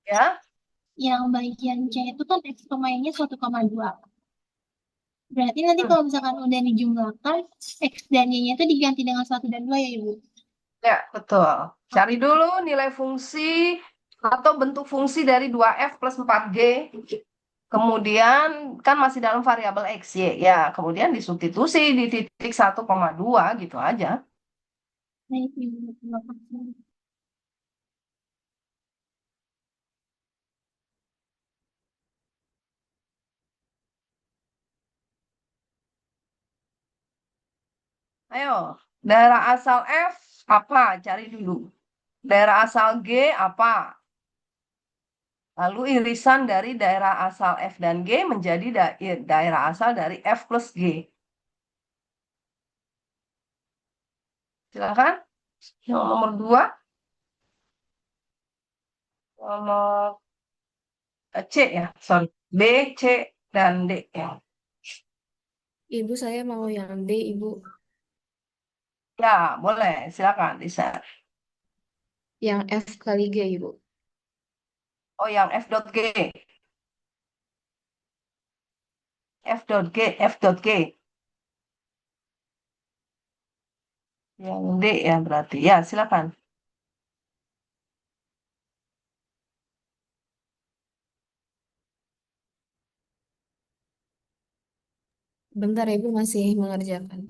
ya. yang bagian C itu kan X Y-nya 1,2. Berarti nanti Hmm, kalau misalkan udah dijumlahkan, X dan Y-nya itu diganti dengan 1 dan 2 ya, Ibu? ya, betul. Cari Oke. dulu nilai fungsi atau bentuk fungsi dari 2F plus 4G. Kemudian kan masih dalam variabel X, Y. Ya, kemudian disubstitusi di titik 1,2 gitu aja. Baik, Ibu. Terima kasih. Ayo, daerah asal F apa? Cari dulu. Daerah asal G apa? Lalu irisan dari daerah asal F dan G menjadi daerah asal dari F plus G. Silakan. Yang nomor 2, nomor C ya, sorry. B, C, dan D ya. Ibu, saya mau yang D, Ibu. Ya, boleh. Silakan, Lisa. Yang F kali G, Ibu. Oh, yang F dot G. F dot G, F dot G. Yang D ya berarti. Ya, silakan. Bentar, Ibu masih mengerjakan.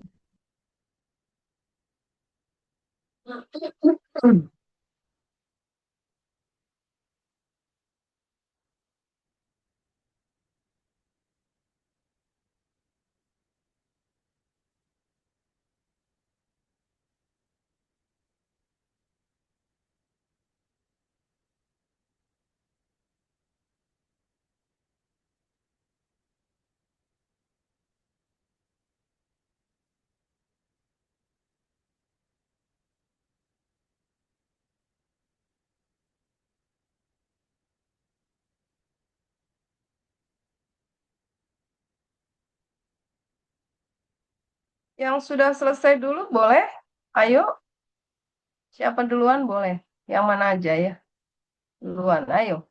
Yang sudah selesai dulu boleh? Ayo, siapa duluan boleh? Yang mana aja ya? Duluan, ayo.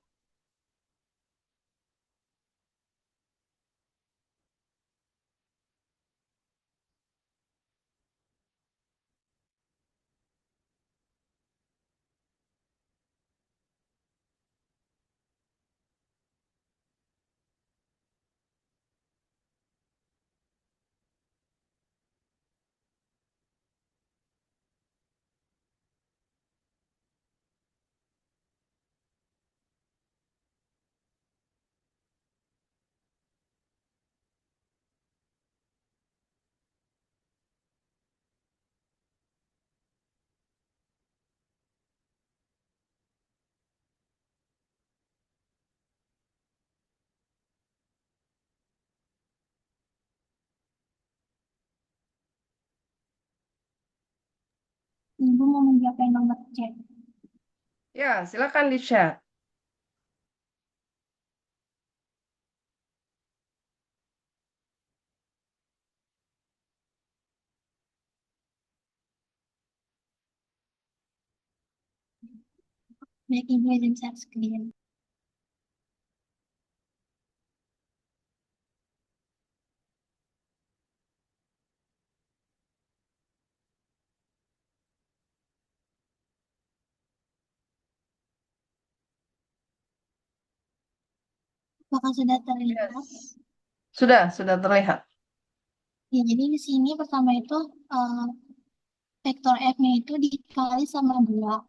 Ibu mau menjawab yang nomor C. Ya, silakan di-share. Baik, Ibu izin share screen. Apakah sudah terlihat? Yes. Sudah terlihat. Ya, jadi di sini pertama itu vektor F-nya itu dikali sama 2.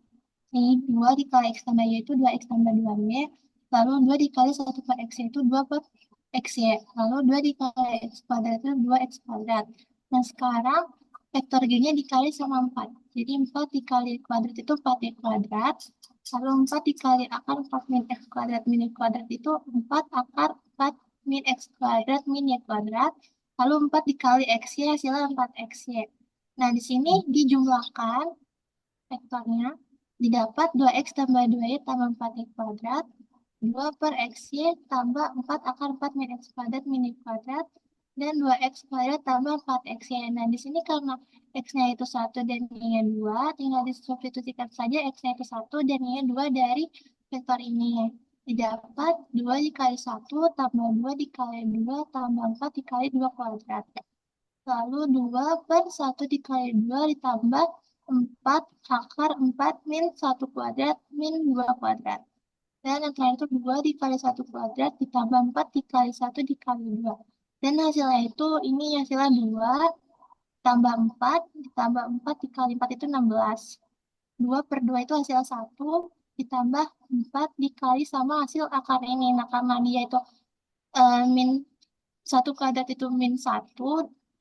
Jadi 2 dikali X tambah Y itu 2X tambah 2Y. Lalu 2 dikali 1 per X itu 2 per XY. Lalu 2 dikali X kuadrat itu 2X kuadrat. Nah, sekarang vektor G-nya dikali sama 4. Jadi 4 dikali kuadrat itu 4Y kuadrat. Lalu 4 dikali akar 4 min X kuadrat min Y kuadrat itu 4 akar 4 min X kuadrat min Y kuadrat. Lalu 4 dikali XY hasilnya 4XY. Nah, di sini dijumlahkan vektornya, didapat 2X tambah 2Y tambah 4Y kuadrat, 2 per XY tambah 4 akar 4 min X kuadrat min Y kuadrat, dan 2X kuadrat tambah 4XY. Nah, di sini karena X-nya itu 1 dan Y-nya 2, tinggal disubstitusikan saja X-nya itu 1 dan Y-nya 2 dari vektor ini. Didapat 2 dikali 1 tambah 2 dikali 2 tambah 4 dikali 2 kuadrat. Lalu 2 per 1 dikali 2 ditambah 4 akar 4 min 1 kuadrat min 2 kuadrat. Dan yang terakhir itu 2 dikali 1 kuadrat ditambah 4 dikali 1 dikali 2. Dan hasilnya itu ini hasilnya 2 tambah 4 ditambah 4 dikali 4 itu 16. 2 per 2 itu hasilnya 1 ditambah 4 dikali sama hasil akar ini. Nah, karena dia itu min 1 kuadrat itu min 1,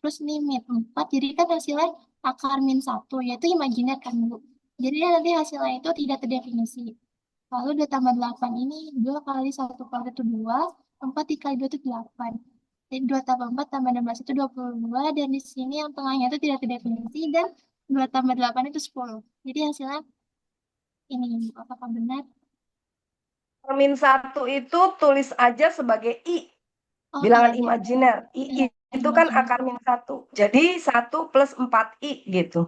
terus ini min 4, jadi kan hasilnya akar min 1, yaitu imajiner kan, Bu. Jadi nanti hasilnya itu tidak terdefinisi. Lalu 2 tambah 8 ini 2 kali 1 kuadrat itu 2, 4 dikali 2 itu 8. Jadi 2 tambah 4 tambah 16 itu 22, dan di sini yang tengahnya itu tidak terdefinisi, dan 2 tambah 8 itu 10. Jadi hasilnya ini, apakah benar? Min 1 itu tulis aja sebagai I, Oh bilangan iya, iya. imajiner. Iya, Itu kan imajiner. akar min 1. Jadi 1 plus 4I gitu.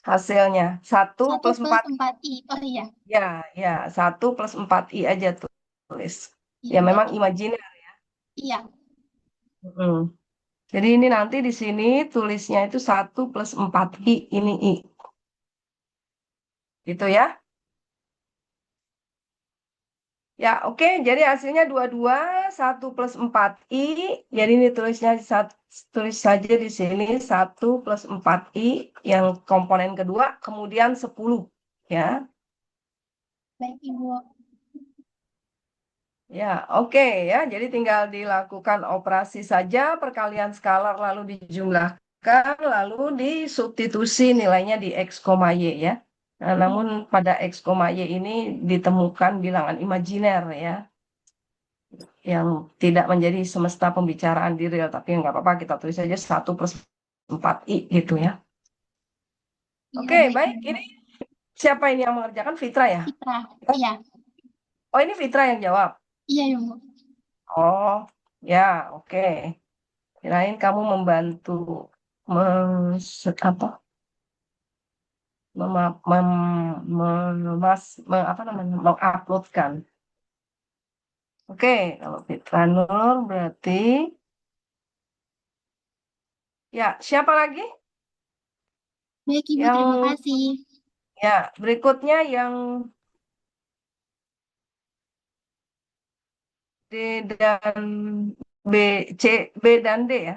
Hasilnya 1 1 plus plus 4. 4i. Oh iya, Ya, ya, 1 plus 4I aja tulis. iya Ya memang berarti. imajiner. Iya, Mm. Jadi ini nanti di sini tulisnya itu 1 plus 4I, ini I. Gitu ya. Ya, oke. Jadi hasilnya 22, 1 plus 4I. Jadi ini tulis saja di sini 1 plus 4I yang komponen kedua, kemudian 10. Ya, baik Ibu. ya, oke ya. Jadi tinggal dilakukan operasi saja, perkalian skalar lalu dijumlahkan, lalu disubstitusi nilainya di X, Y ya. Nah, namun pada X, Y ini ditemukan bilangan imajiner ya, yang tidak menjadi semesta pembicaraan di real, tapi nggak apa-apa, kita tulis saja 1 plus 4I gitu ya. Iya, Oke, baik baik. Ibu. Ini siapa ini yang mengerjakan? Fitra ya? Fitra. Iya, Oh, ini Fitra yang jawab. iya Ibu. Oh, ya, oke. Kirain kamu membantu apa? Mema- mem, apa namanya? Menguploadkan. Oke, kalau Fitra Nur berarti ya, siapa lagi? Baik Ibu, terima Yang kasih. ya, berikutnya yang D dan B, B dan D ya.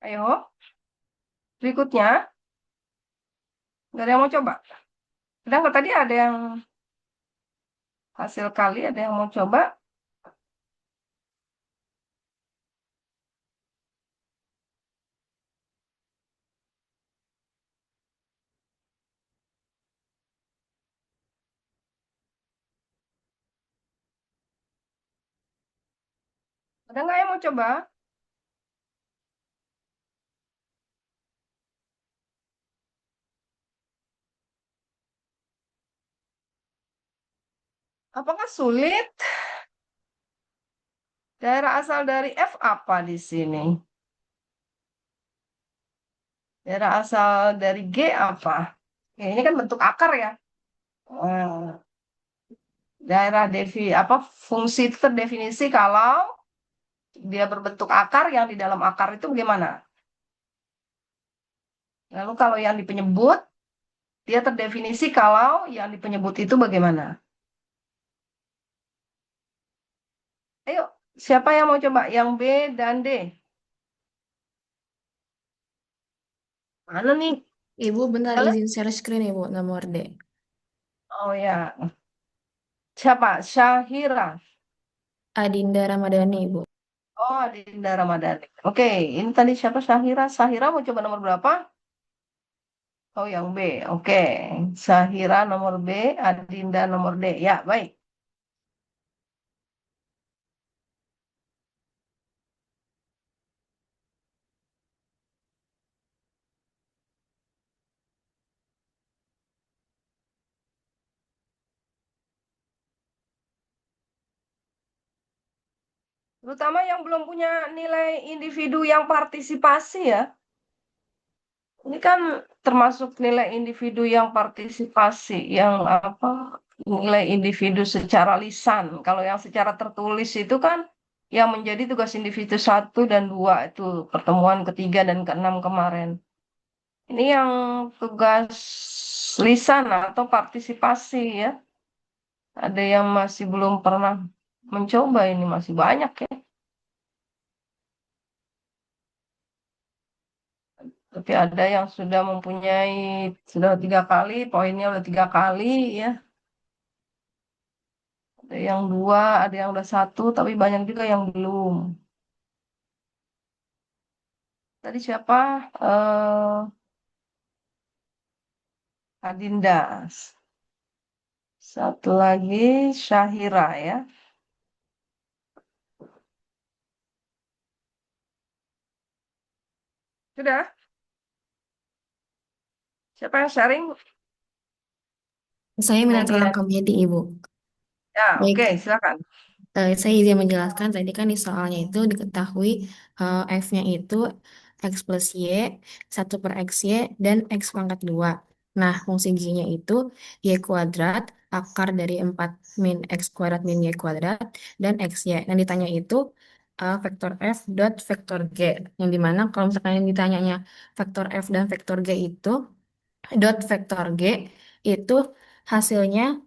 Ayo, berikutnya. Nggak ada yang mau coba. Ada nggak tadi ada yang hasil kali, ada yang mau coba? Ada nggak yang mau coba? Apakah sulit? Daerah asal dari F apa di sini? Daerah asal dari G apa? Ya, ini kan bentuk akar ya. Eh, daerah apa fungsi itu terdefinisi kalau dia berbentuk akar, yang di dalam akar itu bagaimana? Lalu kalau yang di penyebut, dia terdefinisi kalau yang di penyebut itu bagaimana? Ayo, siapa yang mau coba? Yang B dan D. Mana nih? Ibu bentar Halo? izin share screen Ibu nomor D. Oh ya, siapa? Syahira. Adinda Ramadhani Ibu. Oh, Dinda Ramadhani. Oke, ini tadi siapa? Syahira. Syahira mau coba nomor berapa? Oh, yang B. Oke, Syahira nomor B, Adinda nomor D. Ya, baik. Terutama yang belum punya nilai individu yang partisipasi ya. Ini kan termasuk nilai individu yang partisipasi, yang apa? Nilai individu secara lisan. Kalau yang secara tertulis itu kan yang menjadi tugas individu 1 dan 2 itu pertemuan ketiga dan keenam kemarin. Ini yang tugas lisan atau partisipasi ya. Ada yang masih belum pernah mencoba, ini masih banyak ya. Oke, ada yang sudah mempunyai, sudah 3 kali, poinnya udah 3 kali ya. Ada yang 2, ada yang udah 1, tapi banyak juga yang belum. Tadi siapa? Adinda. Satu lagi Syahira ya. Sudah? Siapa yang sharing? Saya minta tolong Median. ke Medi, Ibu. Ya, oke, Baik, silakan. saya izin menjelaskan tadi kan di soalnya itu diketahui F-nya itu X plus Y, 1/XY, dan X pangkat 2. Nah, fungsi G-nya itu Y kuadrat, akar dari 4 min X kuadrat min Y kuadrat, dan XY. Yang ditanya itu vektor F dot vektor G. Yang dimana kalau misalkan yang ditanyanya vektor F dan vektor G itu, dot vektor G itu hasilnya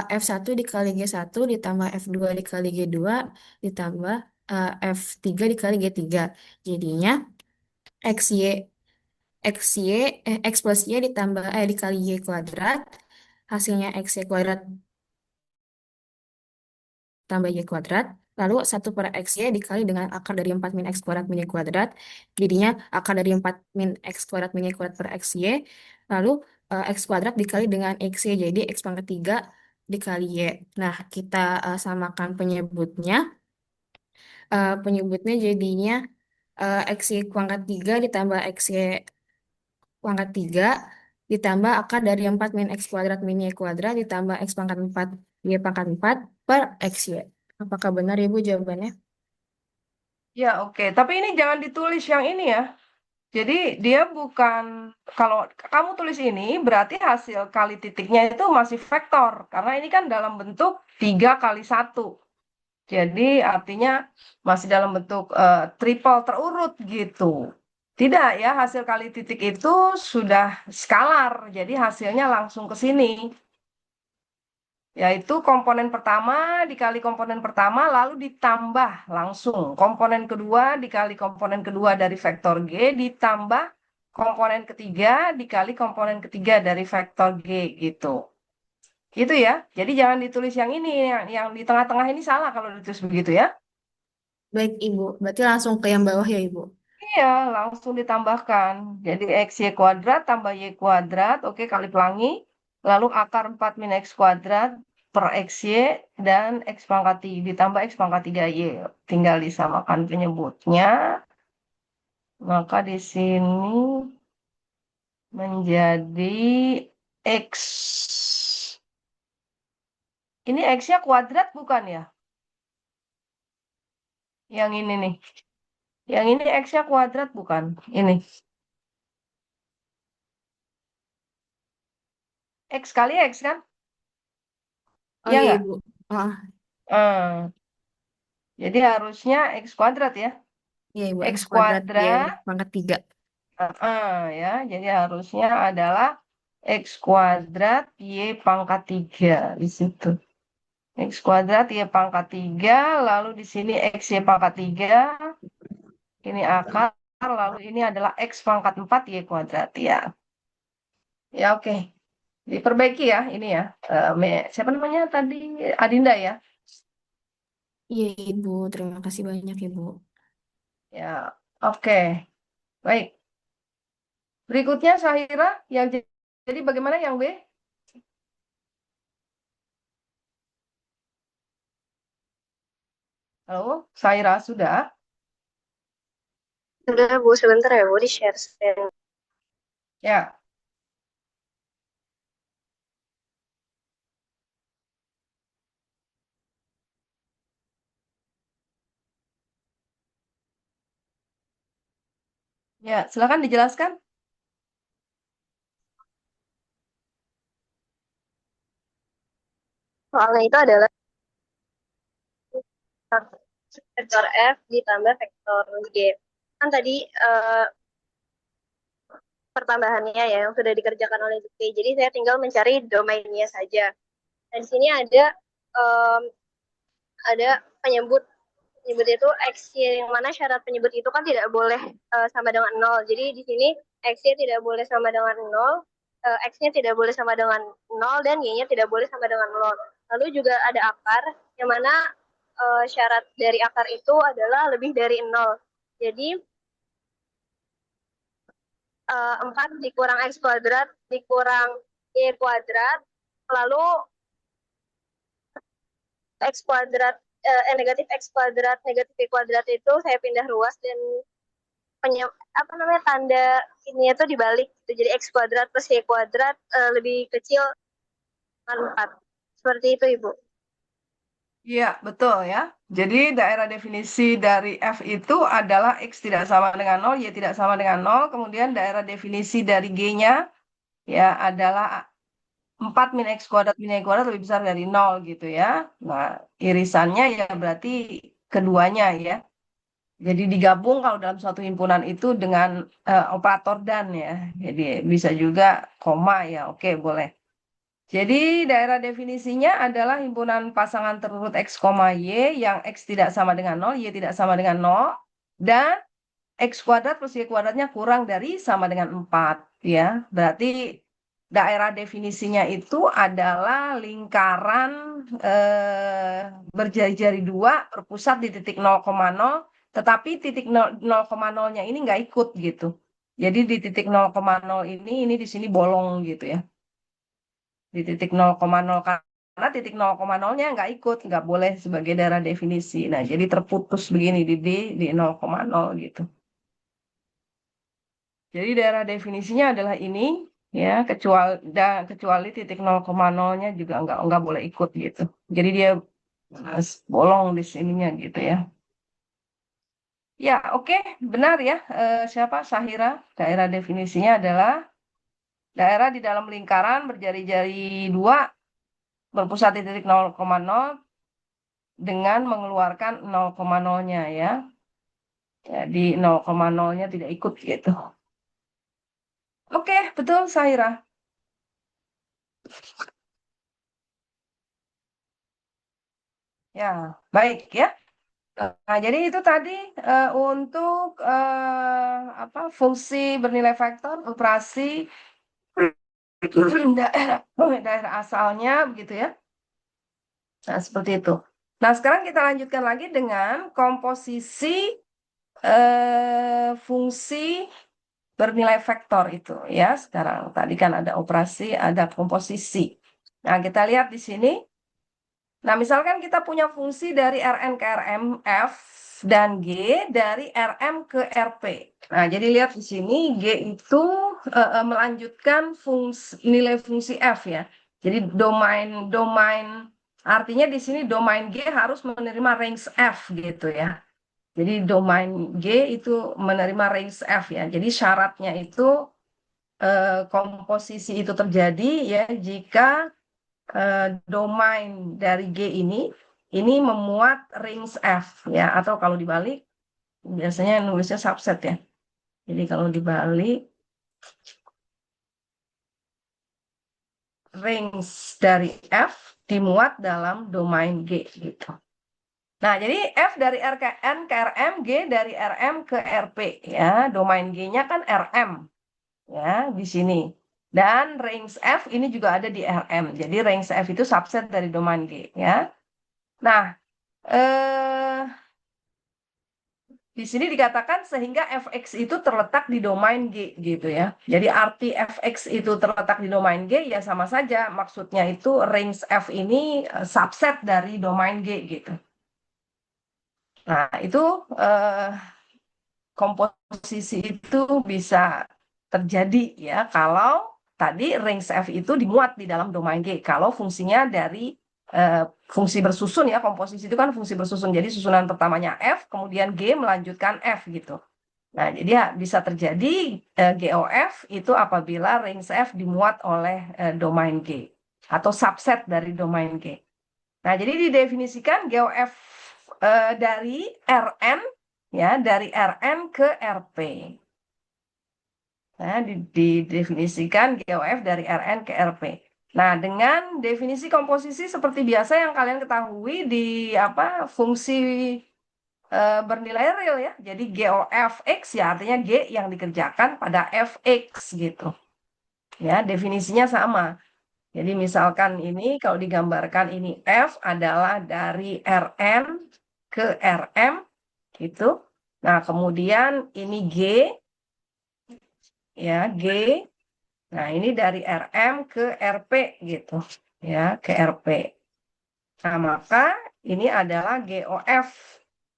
F1 dikali G1 ditambah F2 dikali G2 ditambah F3 dikali G3. Jadinya XY, XY, X plus Y ditambah dikali Y kuadrat. Hasilnya XY kuadrat tambah Y kuadrat. Lalu 1/XY dikali dengan akar dari 4 min X kuadrat min Y kuadrat. Jadinya akar dari 4 min X kuadrat min Y kuadrat per XY. Lalu X kuadrat dikali dengan XY. Jadi X pangkat 3 dikali Y. Nah, kita samakan penyebutnya. Penyebutnya jadinya XY pangkat 3 ditambah XY pangkat 3 ditambah akar dari 4 min X kuadrat min Y kuadrat ditambah X pangkat 4 Y pangkat 4 per XY. Apakah benar Ibu jawabannya? Ya, oke. Tapi ini jangan ditulis yang ini ya. Jadi dia bukan, kalau kamu tulis ini berarti hasil kali titiknya itu masih vektor. Karena ini kan dalam bentuk 3 kali 1. Jadi artinya masih dalam bentuk triple terurut gitu. Tidak ya, hasil kali titik itu sudah skalar. Jadi hasilnya langsung ke sini. Yaitu komponen pertama dikali komponen pertama lalu ditambah langsung. Komponen kedua dikali komponen kedua dari vektor G ditambah komponen ketiga dikali komponen ketiga dari vektor G gitu. Gitu ya. Jadi jangan ditulis yang ini, yang di tengah-tengah ini salah kalau ditulis begitu ya. Baik Ibu, berarti langsung ke yang bawah ya Ibu. Iya, langsung ditambahkan. Jadi XY kuadrat tambah Y kuadrat, oke, kali pelangi. Lalu akar 4 min X kuadrat per XY dan X pangkat 3, ditambah X pangkat 3Y. Tinggal disamakan penyebutnya. Maka di sini menjadi X. Ini X-nya kuadrat bukan ya? Yang ini nih. Yang ini X-nya kuadrat bukan? Ini. X kali X kan? Oh Iya iya nggak? Ibu. Ah, Hmm. Jadi harusnya X kuadrat ya. iya Ibu, X X kuadrat Y kuadrat, pangkat 3. ya. Jadi harusnya adalah X kuadrat Y pangkat 3 di situ. X kuadrat Y pangkat 3, lalu di sini X Y pangkat 3, ini akar, lalu ini adalah X pangkat 4 Y kuadrat ya. Ya oke, diperbaiki ya ini ya. Siapa namanya tadi? Adinda ya. Iya Ibu, terima kasih banyak Ibu. Ya, oke. Baik. Berikutnya Syahira, yang jadi bagaimana yang B? Halo, Syahira sudah? Udah Bu, sebentar ya Bu, di-share screen. Ya. Ya, silakan dijelaskan. Soalnya itu adalah vektor F ditambah vektor G. Kan tadi pertambahannya ya yang sudah dikerjakan oleh Dukti. Jadi saya tinggal mencari domainnya saja. Dan di sini em, ada penyebut. Penyebut itu X yang mana syarat penyebut itu kan tidak boleh sama dengan nol. Jadi di sini X-nya tidak boleh sama dengan 0, X-nya tidak boleh sama dengan 0, dan Y-nya tidak boleh sama dengan 0. Lalu juga ada akar, yang mana syarat dari akar itu adalah lebih dari 0. Jadi 4 dikurang X kuadrat dikurang Y kuadrat, lalu X kuadrat, negatif X kuadrat, negatif Y kuadrat itu saya pindah ruas dan tanda ini itu dibalik gitu. Jadi X kuadrat plus Y kuadrat lebih kecil dari 4. Seperti itu, Ibu. Iya, betul ya. Jadi daerah definisi dari F itu adalah X tidak sama dengan 0, Y tidak sama dengan 0. Kemudian daerah definisi dari G-nya ya adalah 4 min X kuadrat min Y kuadrat lebih besar dari 0 gitu ya. Nah, irisannya ya berarti keduanya ya. Jadi digabung kalau dalam suatu himpunan itu dengan operator dan ya. Jadi bisa juga koma ya, oke boleh. Jadi daerah definisinya adalah himpunan pasangan terurut X, Y yang X tidak sama dengan 0, Y tidak sama dengan 0, dan X kuadrat plus Y kuadratnya kurang dari sama dengan 4. Ya. Berarti daerah definisinya itu adalah lingkaran berjari-jari dua berpusat di titik 0,0, tetapi titik 0,0-nya ini nggak ikut gitu. Jadi di titik 0,0 ini di sini bolong gitu ya. Di titik 0,0 karena titik 0,0-nya nggak ikut, nggak boleh sebagai daerah definisi. Nah, jadi terputus begini di 0,0 gitu. Jadi daerah definisinya adalah ini ya, kecuali titik 0,0-nya juga nggak boleh ikut gitu. Jadi dia bolong di sininya gitu ya. Ya, oke, benar ya. Siapa? Syahira. Daerah definisinya adalah daerah di dalam lingkaran berjari-jari dua berpusat di titik 0,0 dengan mengeluarkan 0,0-nya ya. Jadi 0,0-nya tidak ikut gitu. Oke, betul Syahira. Ya, baik ya. Nah, jadi itu tadi untuk fungsi bernilai vektor operasi daerah asalnya begitu ya. Nah, seperti itu. Nah, sekarang kita lanjutkan lagi dengan komposisi fungsi bernilai vektor itu ya. Sekarang tadi kan ada operasi, ada komposisi. Nah, kita lihat di sini. Nah, misalkan kita punya fungsi dari Rn ke Rm, F dan G dari Rm ke Rp. Nah, jadi lihat di sini G itu melanjutkan nilai fungsi F ya. Jadi domain artinya di sini domain G harus menerima range F gitu ya. Jadi domain G itu menerima range F ya. Jadi syaratnya itu komposisi itu terjadi ya jika domain dari G ini memuat range F ya, atau kalau dibalik biasanya nulisnya subset ya. Jadi kalau dibalik range dari F dimuat dalam domain G gitu. Nah, jadi F dari R ke N ke Rm, G dari Rm ke Rp ya. Domain G-nya kan Rm ya di sini. Dan range F ini juga ada di Rm. Jadi range F itu subset dari domain G ya. Nah, di sini dikatakan sehingga fx itu terletak di domain G gitu ya. Jadi arti fx itu terletak di domain G ya sama saja. Maksudnya itu range F ini subset dari domain G gitu. Nah, itu komposisi itu bisa terjadi ya kalau tadi range F itu dimuat di dalam domain G. Kalau fungsinya dari fungsi bersusun ya, komposisi itu kan fungsi bersusun. Jadi susunan pertamanya F, kemudian G melanjutkan F gitu. Nah, jadi ya bisa terjadi GOF itu apabila range F dimuat oleh domain G atau subset dari domain G. Nah, jadi didefinisikan GOF dari Rn ya, dari Rn ke Rp. Nah, didefinisikan GOF dari Rn ke Rp. Nah, dengan definisi komposisi seperti biasa yang kalian ketahui di fungsi bernilai real ya. Jadi GOFX ya artinya G yang dikerjakan pada Fx gitu. Ya, definisinya sama. Jadi misalkan ini kalau digambarkan ini F adalah dari Rn ke Rm gitu. Nah, kemudian ini G ya, G. Nah, ini dari Rm ke Rp gitu. Ya, ke Rp. Nah, maka ini adalah GOF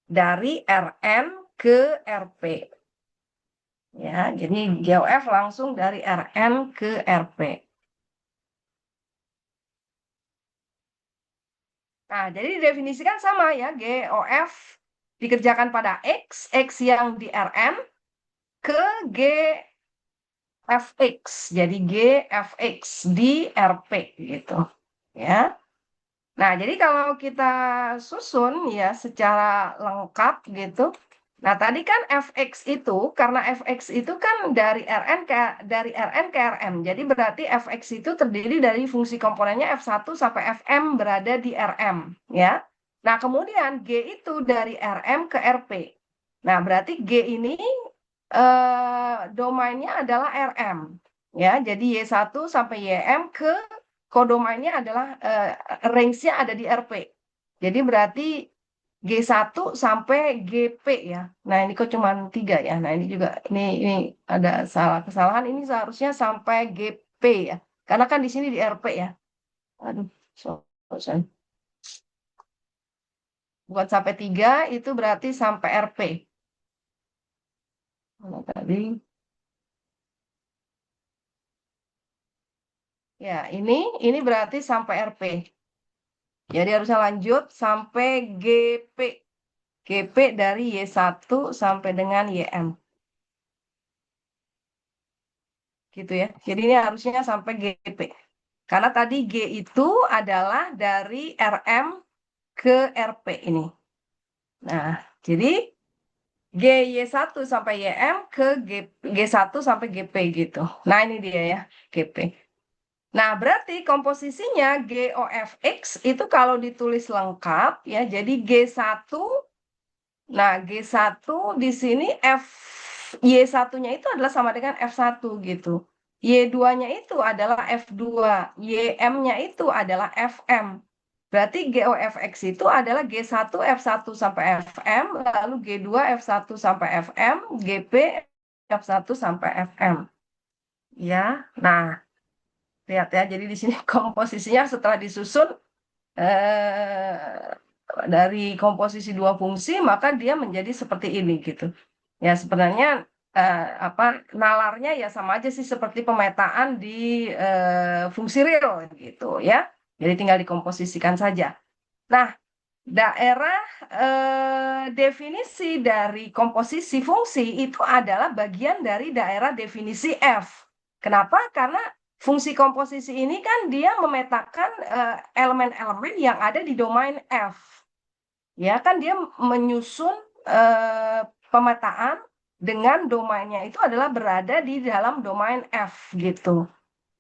dari Rn ke Rp. Ya, jadi GOF langsung dari Rn ke Rp. Nah, jadi didefinisikan sama ya, GOF dikerjakan pada X yang di Rn ke GFX. Jadi GFX di Rp gitu. Ya. Nah, jadi kalau kita susun ya secara lengkap gitu. Nah, tadi kan Fx itu karena Fx itu kan dari Rn ke Rm. Jadi berarti Fx itu terdiri dari fungsi komponennya F1 sampai Fm berada di Rm, ya. Nah, kemudian G itu dari Rm ke Rp. Nah, berarti G ini domainnya adalah Rm, ya. Jadi Y1 sampai Ym ke kodomainnya adalah range-nya ada di Rp. Jadi berarti G1 sampai GP ya. Nah, ini kok cuma 3 ya. Nah, ini juga ini ada kesalahan. Ini seharusnya sampai GP ya. Karena kan di sini di RP ya. Aduh, sorry. Bukan sampai 3, itu berarti sampai RP. Mana tadi? Ya, ini berarti sampai RP. Jadi harusnya lanjut sampai GP. GP dari Y1 sampai dengan YM. Gitu ya. Jadi ini harusnya sampai GP. Karena tadi G itu adalah dari RM ke RP ini. Nah, jadi GY1 sampai YM ke G1 sampai GP gitu. Nah, ini dia ya, GP. Nah, berarti komposisinya GOFX itu kalau ditulis lengkap ya, jadi G1. Nah, G1 di sini Y1-nya itu adalah sama dengan F1 gitu. Y2-nya itu adalah F2, YM-nya itu adalah FM. Berarti GOFX itu adalah G1 F1 sampai FM, lalu G2 F1 sampai FM, GP F1 sampai FM. Ya, nah, lihat ya. Jadi di sini komposisinya setelah disusun dari komposisi dua fungsi, maka dia menjadi seperti ini gitu. Ya, sebenarnya nalarnya ya sama aja sih seperti pemetaan di fungsi real gitu ya. Jadi tinggal dikomposisikan saja. Nah, daerah definisi dari komposisi fungsi itu adalah bagian dari daerah definisi F. Kenapa? Karena fungsi komposisi ini kan dia memetakan elemen-elemen yang ada di domain F. Ya kan dia menyusun pemetaan dengan domainnya itu adalah berada di dalam domain F gitu.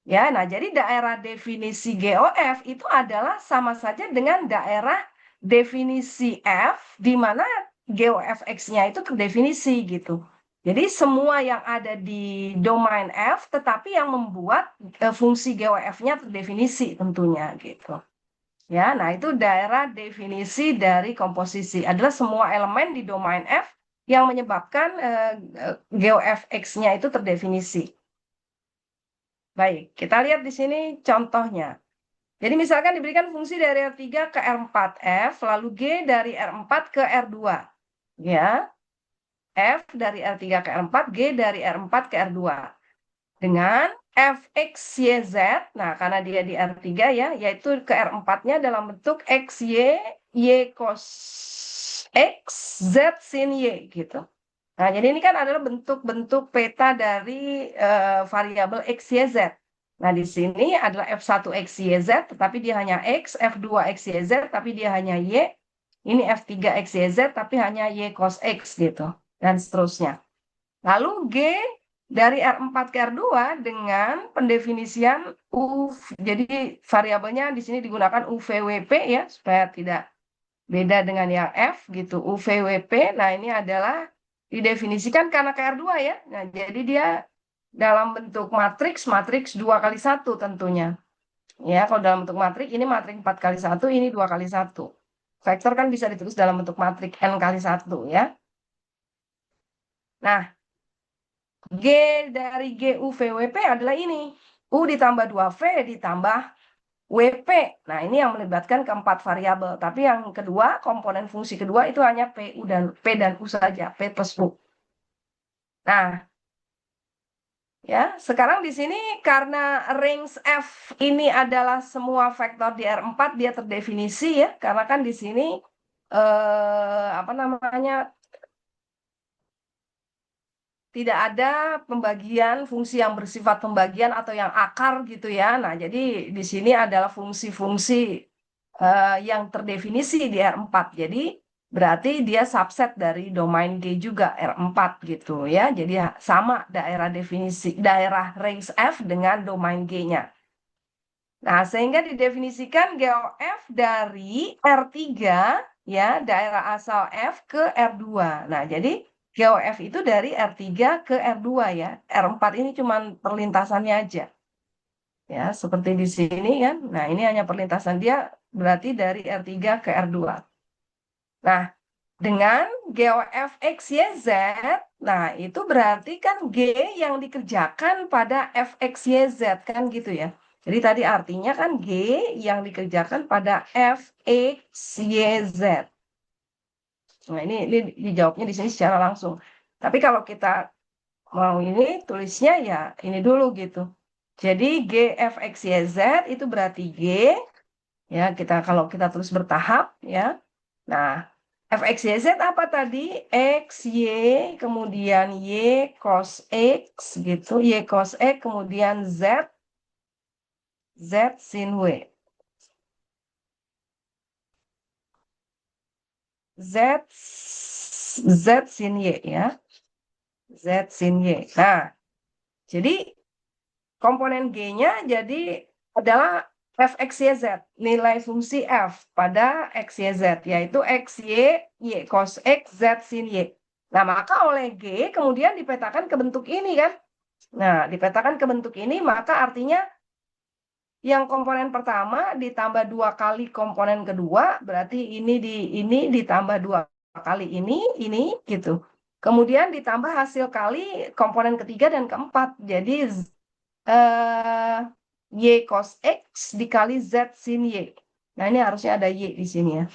Ya, nah jadi daerah definisi GOF itu adalah sama saja dengan daerah definisi F di mana GOFX-nya itu terdefinisi gitu. Jadi semua yang ada di domain F tetapi yang membuat fungsi GOF-nya terdefinisi tentunya gitu. Ya, nah itu daerah definisi dari komposisi adalah semua elemen di domain F yang menyebabkan GOFX-nya itu terdefinisi. Baik, kita lihat di sini contohnya. Jadi misalkan diberikan fungsi dari R3 ke R4F, lalu G dari R4 ke R2. Ya, F dari R3 ke R4, G dari R4 ke R2. Dengan Fx, Y, Z, nah karena dia di R3 ya, yaitu ke R4-nya dalam bentuk X, Y cos X, Z sin Y gitu. Nah, jadi ini kan adalah bentuk-bentuk peta dari variabel X, Y, Z. Nah, di sini adalah F1 X, Y, Z, tetapi dia hanya X, F2 X, Y, Z, tapi dia hanya Y. Ini F3 X, Y, Z, tapi hanya Y cos X gitu. Dan seterusnya. Lalu G dari R4 ke R2 dengan pendefinisian U, jadi variabelnya di sini digunakan UVWP ya, supaya tidak Beda dengan yang F gitu, UVWP. Nah, ini adalah didefinisikan karena KR2 ya. Nah, jadi dia dalam bentuk matriks, matriks 2 kali 1 tentunya. Ya, kalau dalam bentuk matriks, ini matriks 4 kali 1, ini 2 kali 1. Vektor kan bisa ditulis dalam bentuk matriks N kali 1 ya. Nah, G dari GUVWP adalah ini. U ditambah 2V ditambah WP. Nah, ini yang melibatkan keempat variabel. Tapi yang kedua, komponen fungsi kedua itu hanya P dan U saja, P plus U. Nah, ya, sekarang di sini karena range F ini adalah semua vektor di R4, dia terdefinisi ya, karena kan di sini apa namanya, tidak ada pembagian fungsi yang bersifat pembagian atau yang akar gitu ya. Nah, jadi di sini adalah fungsi-fungsi yang terdefinisi di R4. Jadi berarti dia subset dari domain G juga R4 gitu ya. Jadi sama daerah definisi daerah range F dengan domain G-nya. Nah, sehingga didefinisikan GOF dari R3 ya, daerah asal F ke R2. Nah, jadi GOF itu dari R3 ke R2 ya. R4 ini cuma perlintasannya aja. Ya, seperti di sini kan. Nah, ini hanya perlintasan dia berarti dari R3 ke R2. Nah, dengan GOF X, Y, Z, nah itu berarti kan G yang dikerjakan pada Fx, Y, Z kan gitu ya. Jadi tadi artinya kan G yang dikerjakan pada Fx, Y, Z. Nah, ini dijawabnya di sini secara langsung. Tapi kalau kita mau ini tulisnya ya ini dulu gitu. Jadi G Fx, Y, Z itu berarti G ya, kalau kita tulis bertahap ya. Nah, Fx, Y, Z apa tadi? X, Y, kemudian Y cos X gitu. Y cos X, kemudian Z, Z sin W. Z, Z sin Y ya. Z sin Y. Nah, jadi komponen G-nya jadi adalah Fx, Y, Z. Nilai fungsi F pada X, Y, Z. Yaitu X, Y, Y cos X, Z sin Y. Nah, maka oleh G kemudian dipetakan ke bentuk ini kan. Nah, dipetakan ke bentuk ini, maka artinya yang komponen pertama ditambah 2 kali komponen kedua, berarti ini ditambah 2 kali ini gitu. Kemudian ditambah hasil kali komponen ketiga dan keempat. Jadi Y cos X dikali Z sin Y. Nah, ini harusnya ada Y di sini ya.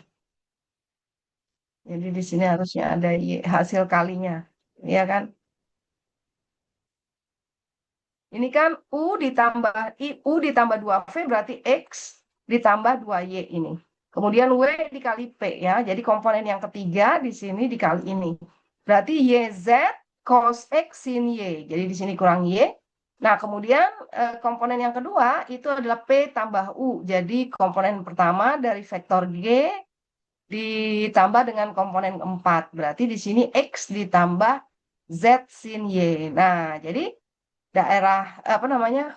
Jadi di sini harusnya ada Y hasil kalinya. Ya kan? Ini kan U ditambah 2V berarti X ditambah 2Y ini. Kemudian W dikali P ya. Jadi komponen yang ketiga di sini dikali ini. Berarti YZ cos X sin Y. Jadi di sini kurang Y. Nah, kemudian komponen yang kedua itu adalah P tambah U. Jadi komponen pertama dari vektor G ditambah dengan komponen keempat. Berarti di sini X ditambah Z sin Y. Nah, jadi daerah apa namanya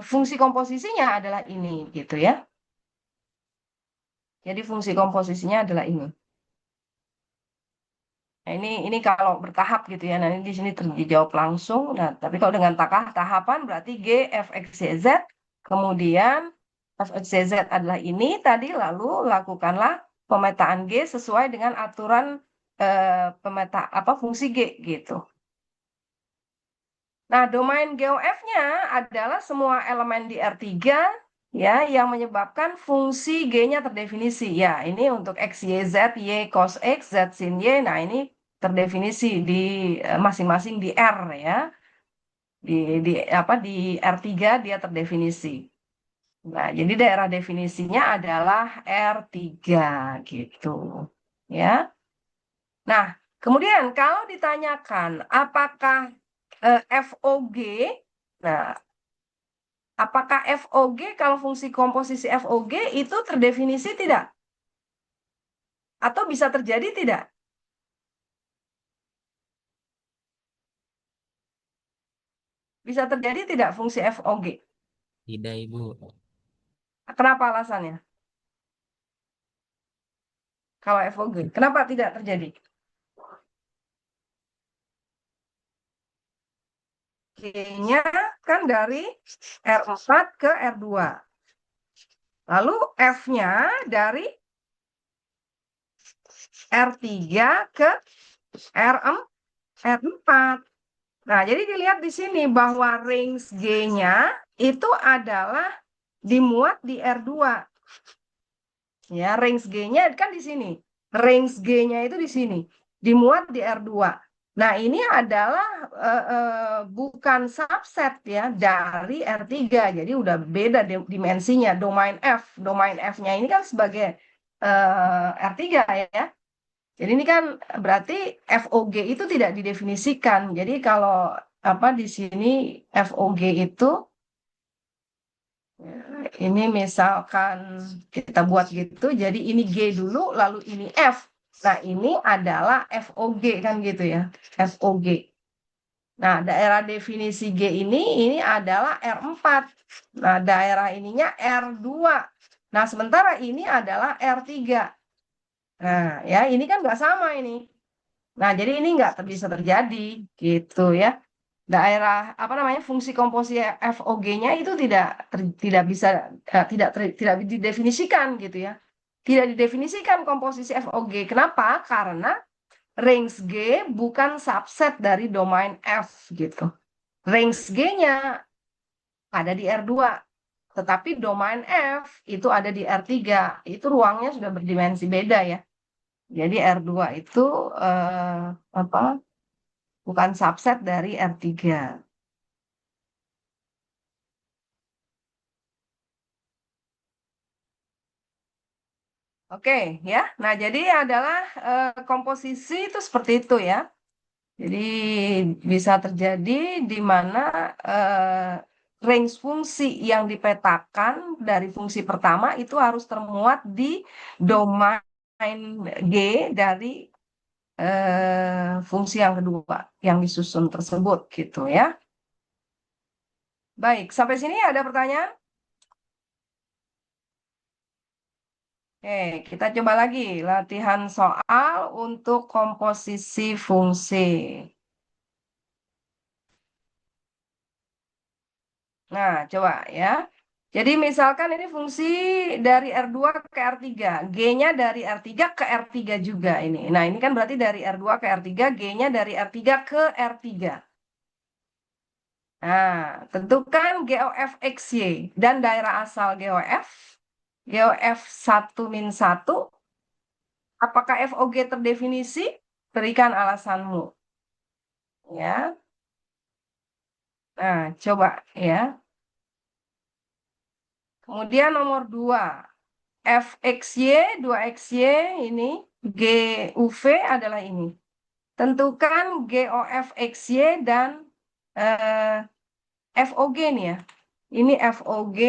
fungsi komposisinya adalah ini gitu ya. Jadi fungsi komposisinya adalah ini. Nah, ini kalau bertahap gitu ya. Nah, ini di sini dijawab langsung. Nah, tapi kalau dengan tahapan berarti G F X Y Z, kemudian F X Y Z adalah ini tadi, lalu lakukanlah pemetaan G sesuai dengan aturan fungsi G gitu. Nah, domain GOF-nya adalah semua elemen di R3 ya yang menyebabkan fungsi G-nya terdefinisi. Ya, ini untuk X, Y, Z, Y cos X, Z sin Y. Nah, ini terdefinisi di masing-masing di R ya. Di R3 dia terdefinisi. Nah, jadi daerah definisinya adalah R3 gitu. Ya. Nah, kemudian kalau ditanyakan apakah FOG, nah, apakah FOG kalau fungsi komposisi FOG itu terdefinisi tidak? Atau bisa terjadi tidak? Bisa terjadi tidak fungsi FOG? Tidak, Ibu. Kenapa alasannya? kalau FOG. Kenapa tidak terjadi? G-nya kan dari R4 ke R2. Lalu F-nya dari R3 ke R4. Nah, jadi dilihat di sini bahwa range G-nya itu adalah dimuat di R2. Ya, range G-nya kan di sini. Range G-nya itu di sini. Dimuat di R2. Nah, ini adalah bukan subset ya dari R3. Jadi udah beda dimensinya, domain F. Domain F-nya ini kan sebagai R3 ya. Jadi ini kan berarti FOG itu tidak didefinisikan. Jadi kalau apa di sini FOG itu ini misalkan kita buat gitu, jadi ini G dulu, lalu ini F. Nah, ini adalah FOG kan gitu ya, FOG. Nah, daerah definisi G ini adalah R4. Nah, daerah ininya R2. Nah, sementara ini adalah R3. Nah, ya ini kan nggak sama ini. Nah, jadi ini nggak bisa terjadi gitu ya. Daerah apa namanya fungsi komposisi FOG-nya itu tidak bisa tidak didefinisikan gitu ya. Tidak didefinisikan komposisi FOG. Kenapa? Karena range G bukan subset dari domain F gitu. Range G-nya ada di R2, tetapi domain F itu ada di R3. Itu ruangnya sudah berdimensi beda ya. Jadi R2 itu apa? Bukan subset dari R3. Oke, ya. Nah, jadi adalah komposisi itu seperti itu ya. Jadi bisa terjadi di mana range fungsi yang dipetakan dari fungsi pertama itu harus termuat di domain G dari fungsi yang kedua yang disusun tersebut gitu ya. Baik, sampai sini ada pertanyaan? Oke, kita coba lagi latihan soal untuk komposisi fungsi. Nah, coba ya. Jadi misalkan ini fungsi dari R2 ke R3. G-nya dari R3 ke R3 juga ini. Nah, ini kan berarti dari R2 ke R3, G-nya dari R3 ke R3. Nah, tentukan GOF XY dan daerah asal GOF. GOF 1 min 1. Apakah FOG terdefinisi? Berikan alasanmu. Ya. Nah, coba ya. Kemudian nomor 2. FXY, 2XY ini, GUV adalah ini. Tentukan GOFXY dan FOG nih ya. Ini FOG,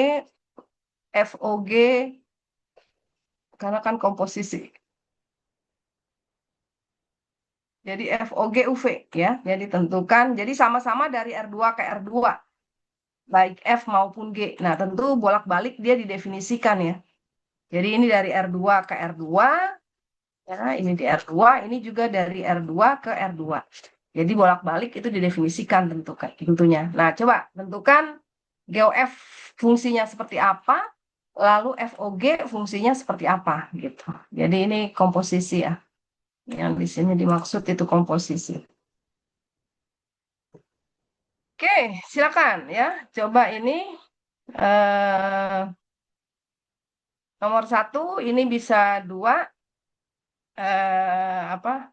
karena kan komposisi. Jadi FOG UV ya. Jadi tentukan, jadi sama-sama dari R2 ke R2. Baik F maupun G. Nah, tentu bolak-balik dia didefinisikan ya. Jadi ini dari R2 ke R2, ya, ini di R2, ini juga dari R2 ke R2. Jadi bolak-balik itu didefinisikan tentunya. Nah, coba tentukan GOF fungsinya seperti apa, lalu FOG fungsinya seperti apa gitu. Jadi ini komposisi ya. Yang di sini dimaksud itu komposisi. Oke, silakan ya. Coba ini nomor 1 ini bisa 2 apa?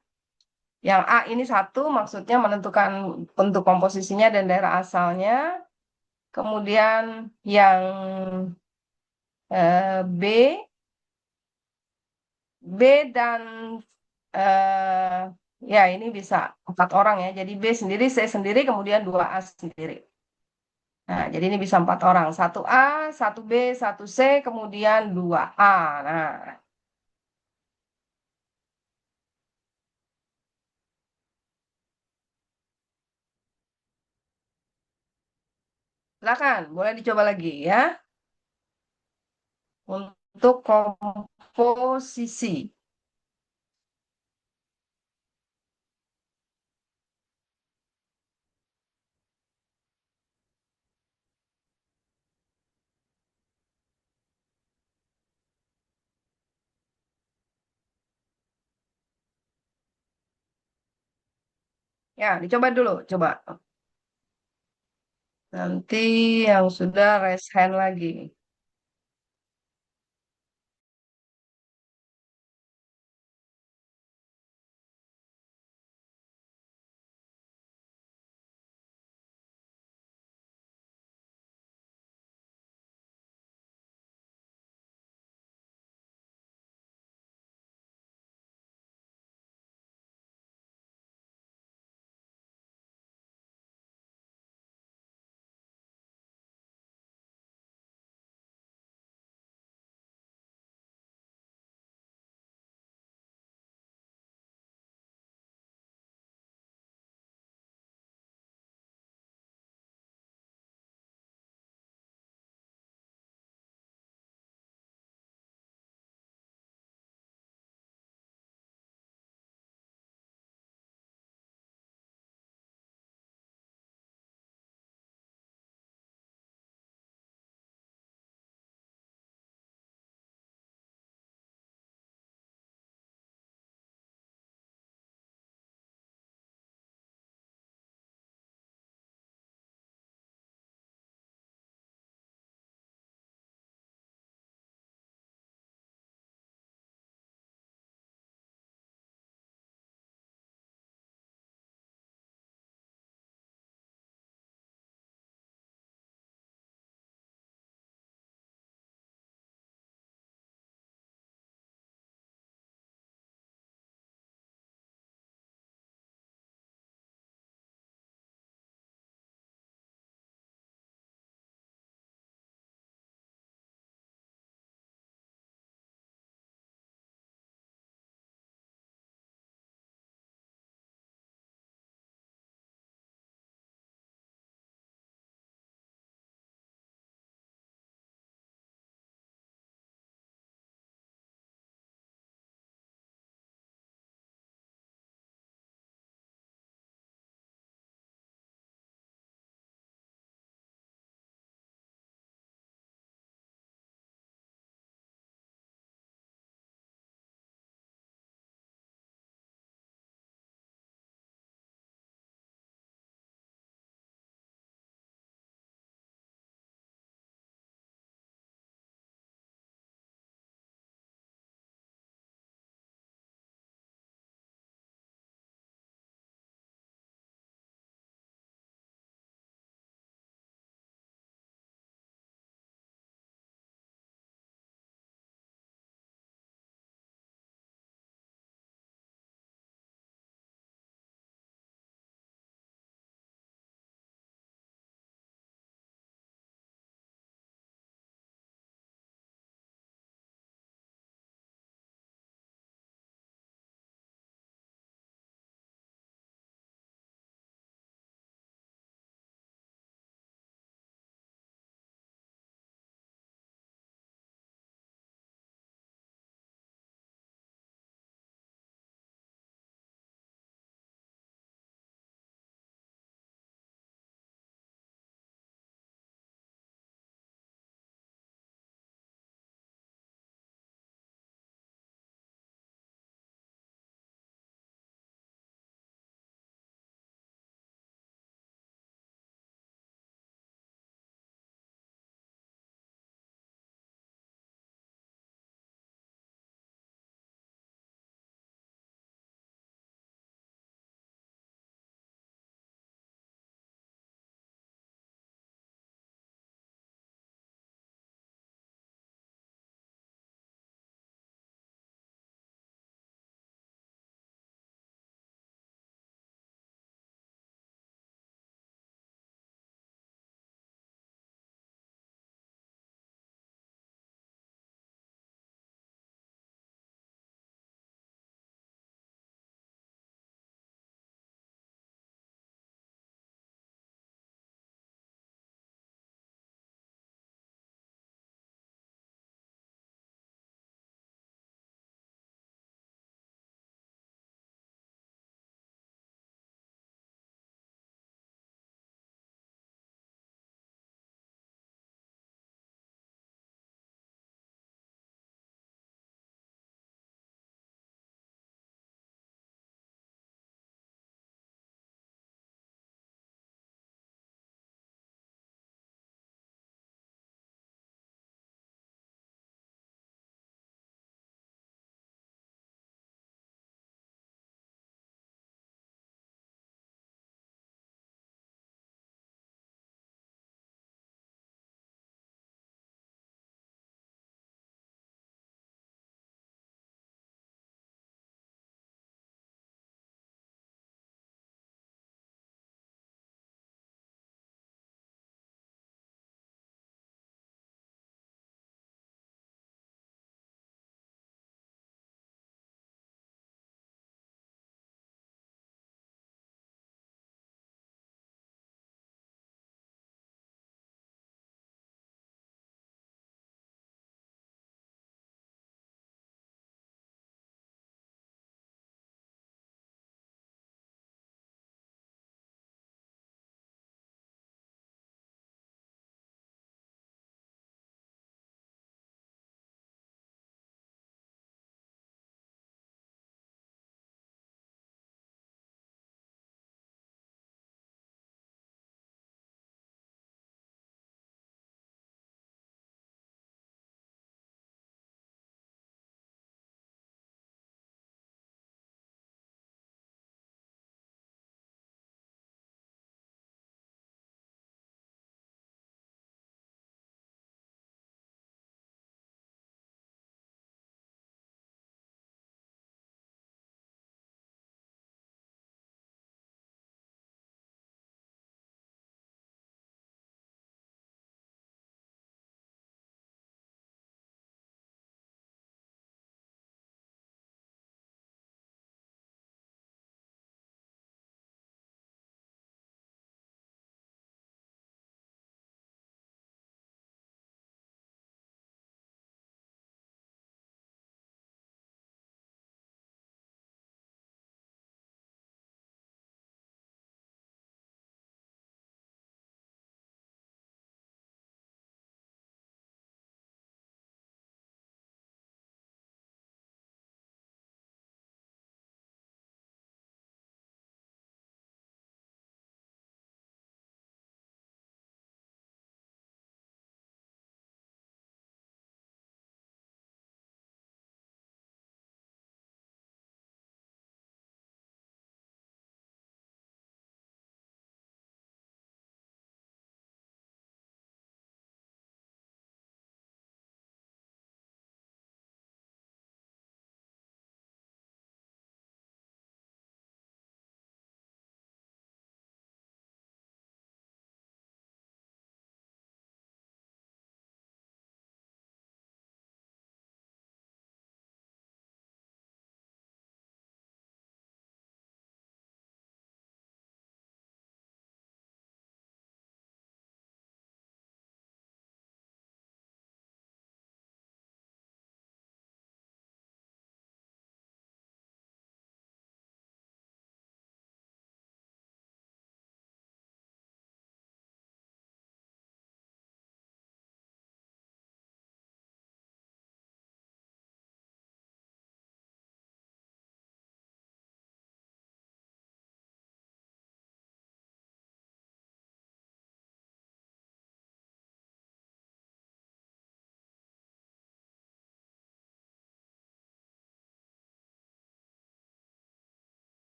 Yang A ini 1 maksudnya menentukan bentuk komposisinya dan daerah asalnya. Kemudian yang B dan ya ini bisa 4 orang ya. Jadi B sendiri, C sendiri, kemudian 2A sendiri. Nah, jadi ini bisa 4 orang. 1A, 1B, 1C, kemudian 2A. Nah, silakan, boleh dicoba lagi ya. Untuk komposisi. Ya, dicoba dulu, coba. Nanti yang sudah raise hand lagi.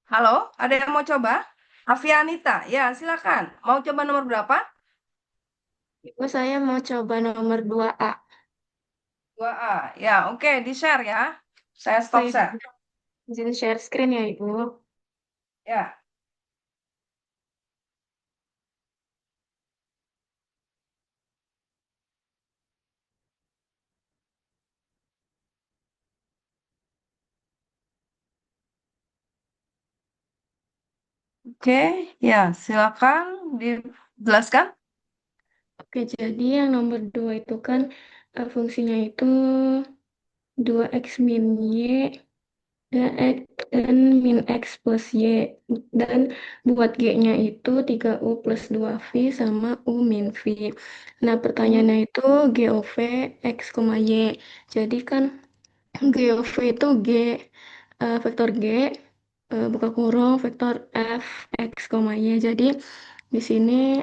Halo, ada yang mau coba? Avianita, ya silakan. Mau coba nomor berapa? Ibu, saya mau coba nomor 2A. 2A. Ya, oke, di-share ya. Saya stop Baik, share. izin share screen ya, Ibu. Ya. Oke, ya, silakan dijelaskan. Oke, jadi yang nomor 2 itu kan fungsinya itu 2x min Y dan min X plus Y. Dan buat G-nya itu 3U plus 2V sama U min V. Nah, pertanyaannya itu GOV X, Y. Jadi kan GOV itu vektor G, buka kurung, vektor F, X, Y. Jadi di sini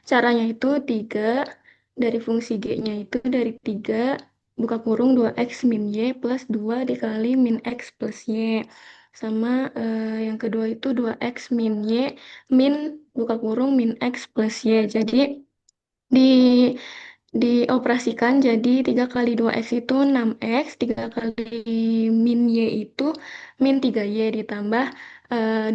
caranya itu 3 dari fungsi G-nya itu dari 3 buka kurung 2x min Y plus 2 dikali min X plus Y. Sama yang kedua itu 2x min Y min buka kurung min X plus Y. Jadi di dioperasikan jadi 3 kali 2x itu 6x, 3 kali min Y itu min 3Y ditambah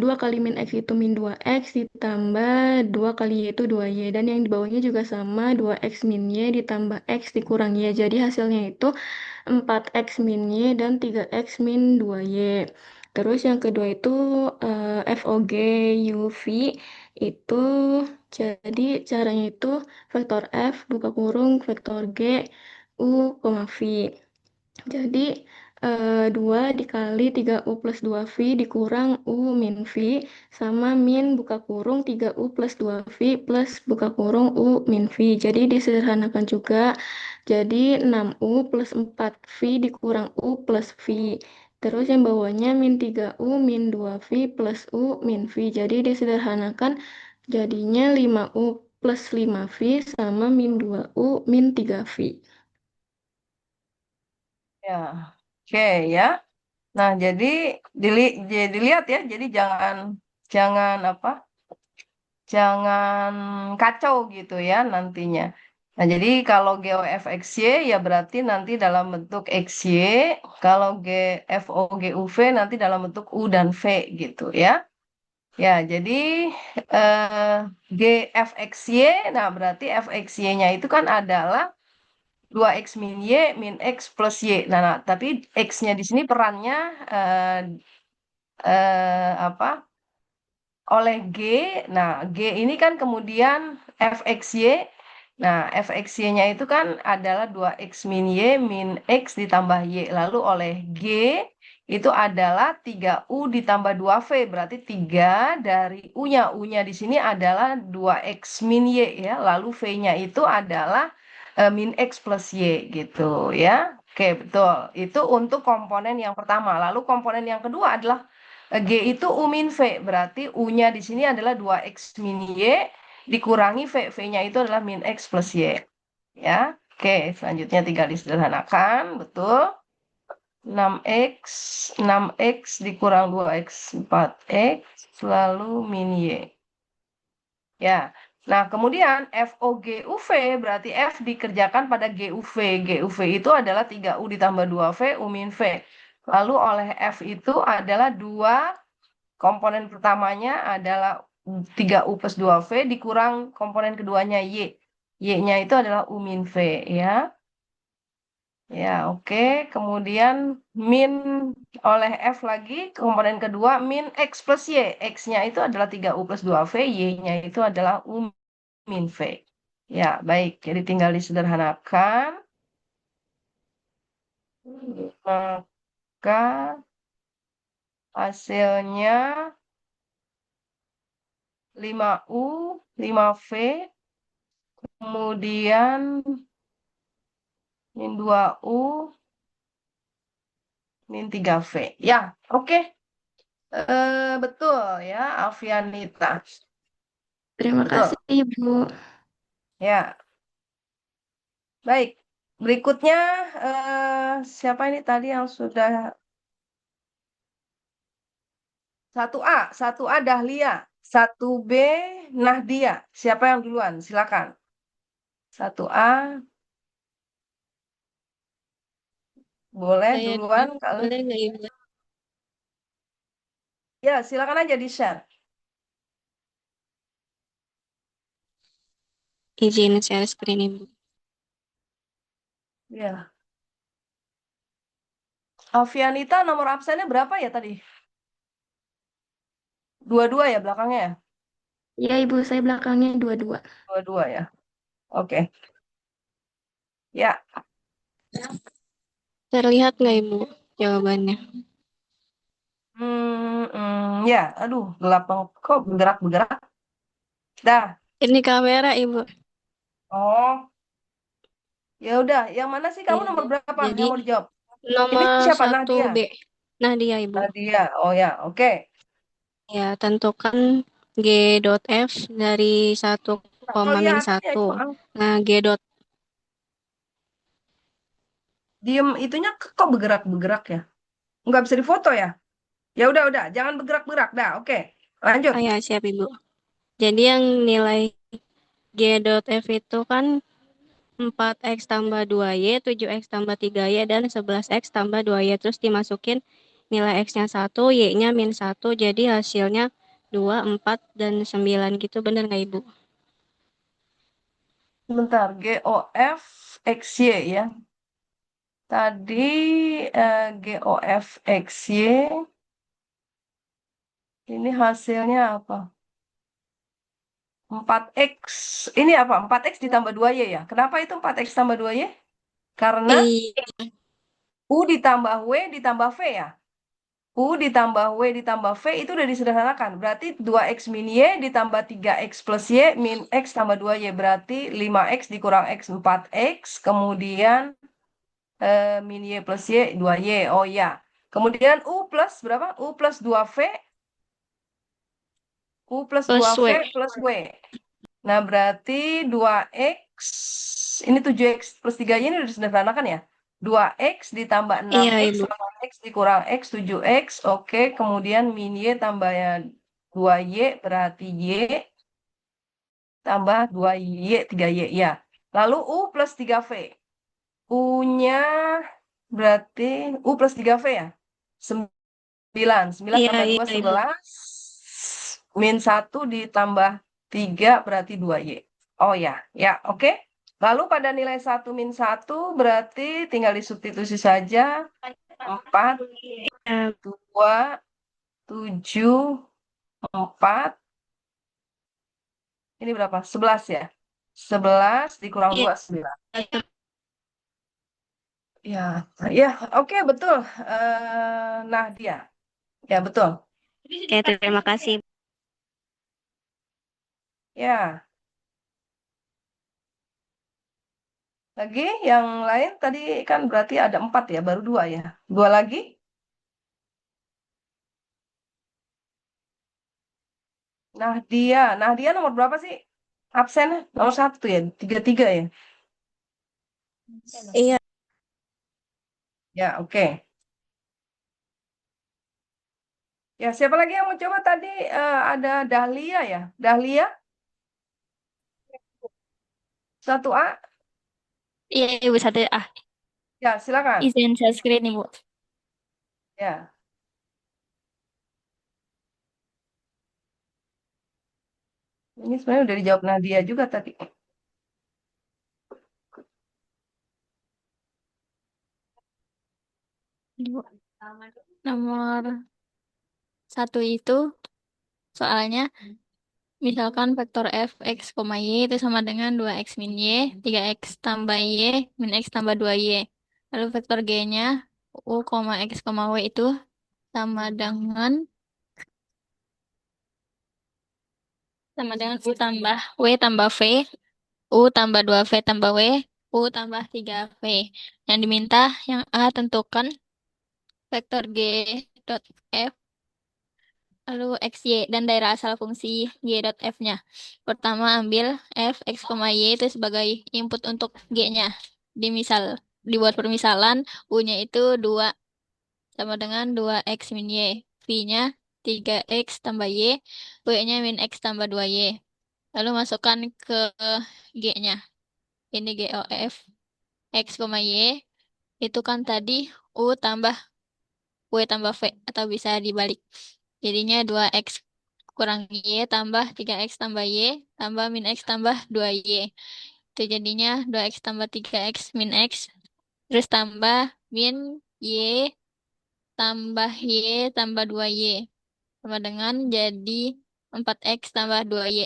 2 kali min X itu min 2x ditambah 2 kali Y itu 2Y dan yang di bawahnya juga sama 2x min Y ditambah X dikurang Y jadi hasilnya itu 4x min Y dan 3x min 2Y. Terus yang kedua itu FOG UV itu jadi caranya itu vektor F buka kurung vektor G U, V. Jadi 2 dikali 3U plus 2V dikurang U min V sama min buka kurung 3U plus 2V plus buka kurung U min V. Jadi disederhanakan juga. Jadi 6U plus 4V dikurang U plus V. Terus yang bawahnya min 3U min 2V plus U min V. Jadi disederhanakan jadinya 5U plus 5V sama min 2U min 3V. Ya, oke ya. Nah, jadi dilihat ya. Jadi jangan apa? Jangan kacau gitu ya nantinya. Nah, jadi kalau GOFXY ya berarti nanti dalam bentuk XY, kalau GFOGUV nanti dalam bentuk U dan V gitu ya. Ya, jadi GFXY, nah berarti FXY-nya itu kan adalah 2x min Y min X plus Y. Nah, tapi X-nya di sini perannya eh, apa? Oleh G. Nah, G ini kan kemudian fxy. Nah, fxy-nya itu kan adalah 2x min Y min X ditambah Y. Lalu oleh G itu adalah 3U ditambah 2V. Berarti 3 dari U-nya. U-nya di sini adalah 2x min Y ya. Lalu V-nya itu adalah min X plus Y gitu ya. Oke, betul. Itu untuk komponen yang pertama. Lalu komponen yang kedua adalah G itu U min V, berarti U-nya di sini adalah 2X min Y, dikurangi V. V-nya itu adalah min X plus Y. Ya, oke, selanjutnya tinggal disederhanakan, betul. 6X, 6X dikurang 2X, 4X, lalu min Y. Ya, nah kemudian FOGUV berarti F dikerjakan pada GUV. GUV itu adalah 3U ditambah 2V, U min V. Lalu oleh F itu adalah 2 komponen pertamanya adalah 3U plus 2V dikurang komponen keduanya Y. Y-nya itu adalah U min V ya. Ya, oke. Kemudian min oleh F lagi, komponen kedua min X plus Y. X-nya itu adalah 3U plus 2V, Y-nya itu adalah U min V. Ya, baik. Jadi tinggal disederhanakan. Maka hasilnya 5U, 5V, kemudian min 2U, min 3V. Ya, oke. Betul ya, Alfianita. Terima Betul. kasih, Ibu. Ya, baik. Berikutnya, siapa ini tadi yang sudah 1A Dahlia, 1B Nahdia. Siapa yang duluan? Silakan. 1A boleh Saya duluan kalau boleh nggak Ibu? ya silakan aja di-share. Izin share screen Ibu. Ya. Alfianita nomor absennya berapa ya tadi? 22 ya belakangnya ya? Ya, Ibu, saya belakangnya 22. 22 ya. Oke. Ya. Terlihat nggak Ibu jawabannya? Ya, aduh, gelap banget. Kok bergerak-bergerak? Dah. Ini kamera Ibu. Oh, ya udah. Yang mana sih kamu nomor berapa Jadi yang mau dijawab? Ini nomor siapa? 1 Nadia. B. Nah dia Ibu. Nadia. Oh ya, oke. Ya, tentukan G.F dari 1, Nggak kelihatan ya 1. itu. Nah, G. Diem itunya kok bergerak-bergerak ya? Nggak bisa difoto ya? Ya udah, jangan bergerak-gerak dah. Oke, lanjut. Ah ya, siap Ibu. Jadi yang nilai G.F itu kan 4x tambah 2y, 7x tambah 3y, dan 11x tambah 2y. Terus dimasukin nilai x-nya 1, y-nya min 1. Jadi hasilnya 2, 4, dan 9 gitu. Bener nggak Ibu? Sebentar, GOF XY ya. Tadi GOF XY. Ini hasilnya apa? 4X. Ini apa? 4X ditambah 2Y ya. Kenapa itu 4X tambah 2Y? Karena Iya, U ditambah W ditambah V ya. U ditambah W ditambah V itu udah disederhanakan. Berarti 2X min Y ditambah 3X plus Y min X tambah 2Y. Berarti 5X dikurang X 4X. Kemudian min Y plus Y 2Y. Oh ya. Kemudian U plus berapa? U plus 2V. U plus plus 2V W. plus W. Nah, berarti 2X, ini 7X plus 3Y ini udah disederhanakan ya? 2X ditambah Iya 6X Ibu. sama X dikurang X, 7X, oke. Kemudian min Y tambahnya 2Y, berarti Y tambah 2Y, 3Y, ya. Lalu U plus 3V. U-nya berarti U plus 3V ya? 9. 9 Iya, tambah 2, iya Ibu. 11. Min 1 ditambah 3 berarti 2Y. Oh ya, ya oke. Lalu pada nilai 1 min 1 berarti tinggal disubstitusi saja. 4, Ya, 2, 7, 4. Ini berapa? 11 ya? 11 dikurang iya. 2, 9. Ya, ya oke betul. Nah dia. Ya betul. Oke, terima kasih. Ya, lagi yang lain tadi kan berarti ada 4 ya, baru 2 ya. 2 lagi. Nah dia nomor berapa sih? Absennya nomor 1 ya, 33 ya. Iya, Ya, oke. Ya, siapa lagi yang mau coba tadi? Ada Dahlia ya. Dahlia, 1A. Iya, Ibu, satu. Ya, silakan. Izin share screen, Ibu. Ya. Ini sebenarnya udah dijawab Nadia juga tadi. Ibu. Nomor 1 itu soalnya misalkan vektor f x, y itu sama dengan 2x min y, 3x tambah y, min x tambah 2y. Lalu vektor g-nya u, x, w itu sama dengan u tambah w tambah v, u tambah 2v tambah w, u tambah 3v. Yang diminta yang A, tentukan vektor g dot f, lalu x, y, dan daerah asal fungsi g dot f-nya. Pertama ambil f, x, y itu sebagai input untuk g-nya. Dibuat permisalan, u-nya itu 2 sama dengan 2x min y. V-nya 3x tambah Y, W-nya min X tambah 2Y. Lalu masukkan ke G-nya. Ini GOF X, Y. Itu kan tadi U tambah W tambah V. Atau bisa dibalik. Jadinya 2x kurang Y tambah 3x tambah Y tambah min X tambah 2Y. Itu jadinya 2x tambah 3x min X. Terus tambah min Y tambah Y tambah 2Y. Sama dengan jadi 4x tambah 2Y.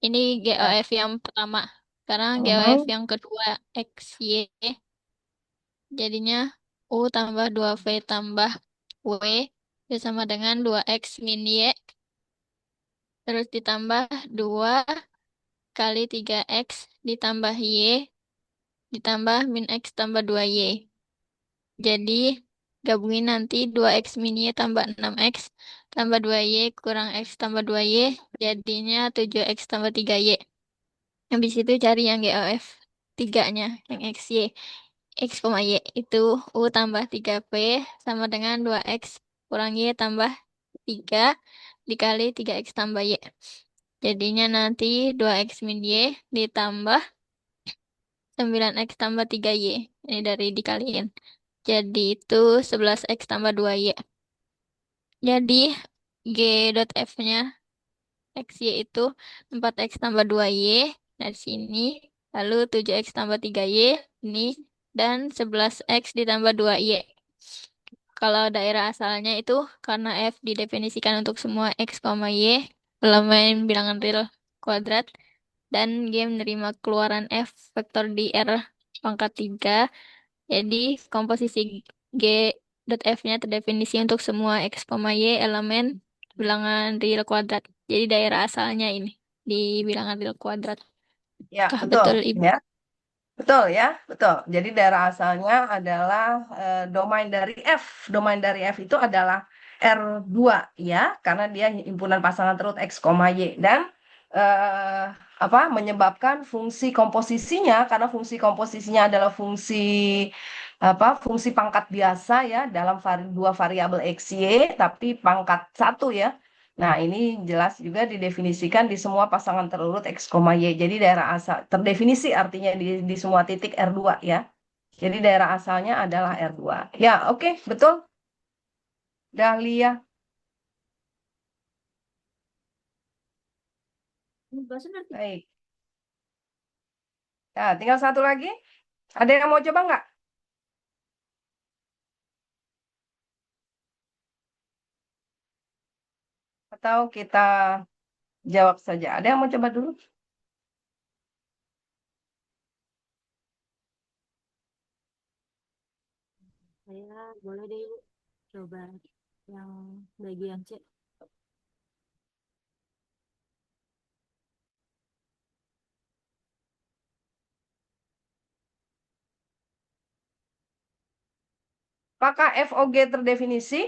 Ini Ya. GOF yang pertama. Sekarang Mhm. GOF yang kedua, XY. Jadinya U tambah 2V tambah W. Itu sama dengan 2x min Y. Terus ditambah 2 kali 3x ditambah Y. Ditambah min X tambah 2Y. Jadi gabungin nanti 2x min Y tambah 6x tambah 2Y kurang X tambah 2Y. Jadinya 7x tambah 3Y. Habis itu cari yang GOF 3-nya, yang XY. X, Y itu U tambah 3V sama dengan 2X kurang Y tambah 3 dikali 3X tambah Y. Jadinya nanti 2X min Y ditambah 9X tambah 3Y. Ini dari dikaliin. Jadi itu 11X tambah 2Y. Jadi G.F-nya XY itu 4X tambah 2Y dari sini. Lalu 7X tambah 3Y ini. Dan 11X ditambah 2Y. Kalau daerah asalnya itu karena F didefinisikan untuk semua X, Y, elemen bilangan real kuadrat, dan G menerima keluaran F vektor di R pangkat 3. Jadi komposisi G dot F-nya terdefinisi untuk semua X, Y, elemen bilangan real kuadrat. Jadi daerah asalnya ini di bilangan real kuadrat. Ya, Kah betul betul, Ibu? ya. Betul ya, betul. Jadi daerah asalnya adalah domain dari F. Domain dari F itu adalah R2 ya, karena dia himpunan pasangan terus X, Y dan eh, apa menyebabkan fungsi komposisinya karena fungsi komposisinya adalah fungsi fungsi pangkat biasa ya dalam dua variabel X, Y tapi pangkat 1 ya. Nah, ini jelas juga didefinisikan di semua pasangan terurut X, Y. Jadi daerah asal terdefinisi artinya di semua titik R2 ya. Jadi daerah asalnya adalah R2. Ya, oke, betul. Dahlia. Baik. Nah, tinggal satu lagi. Ada yang mau coba nggak? Atau kita jawab saja. Ada yang mau coba dulu? Saya boleh deh Ibu coba yang bagian C. Apakah FOG terdefinisi?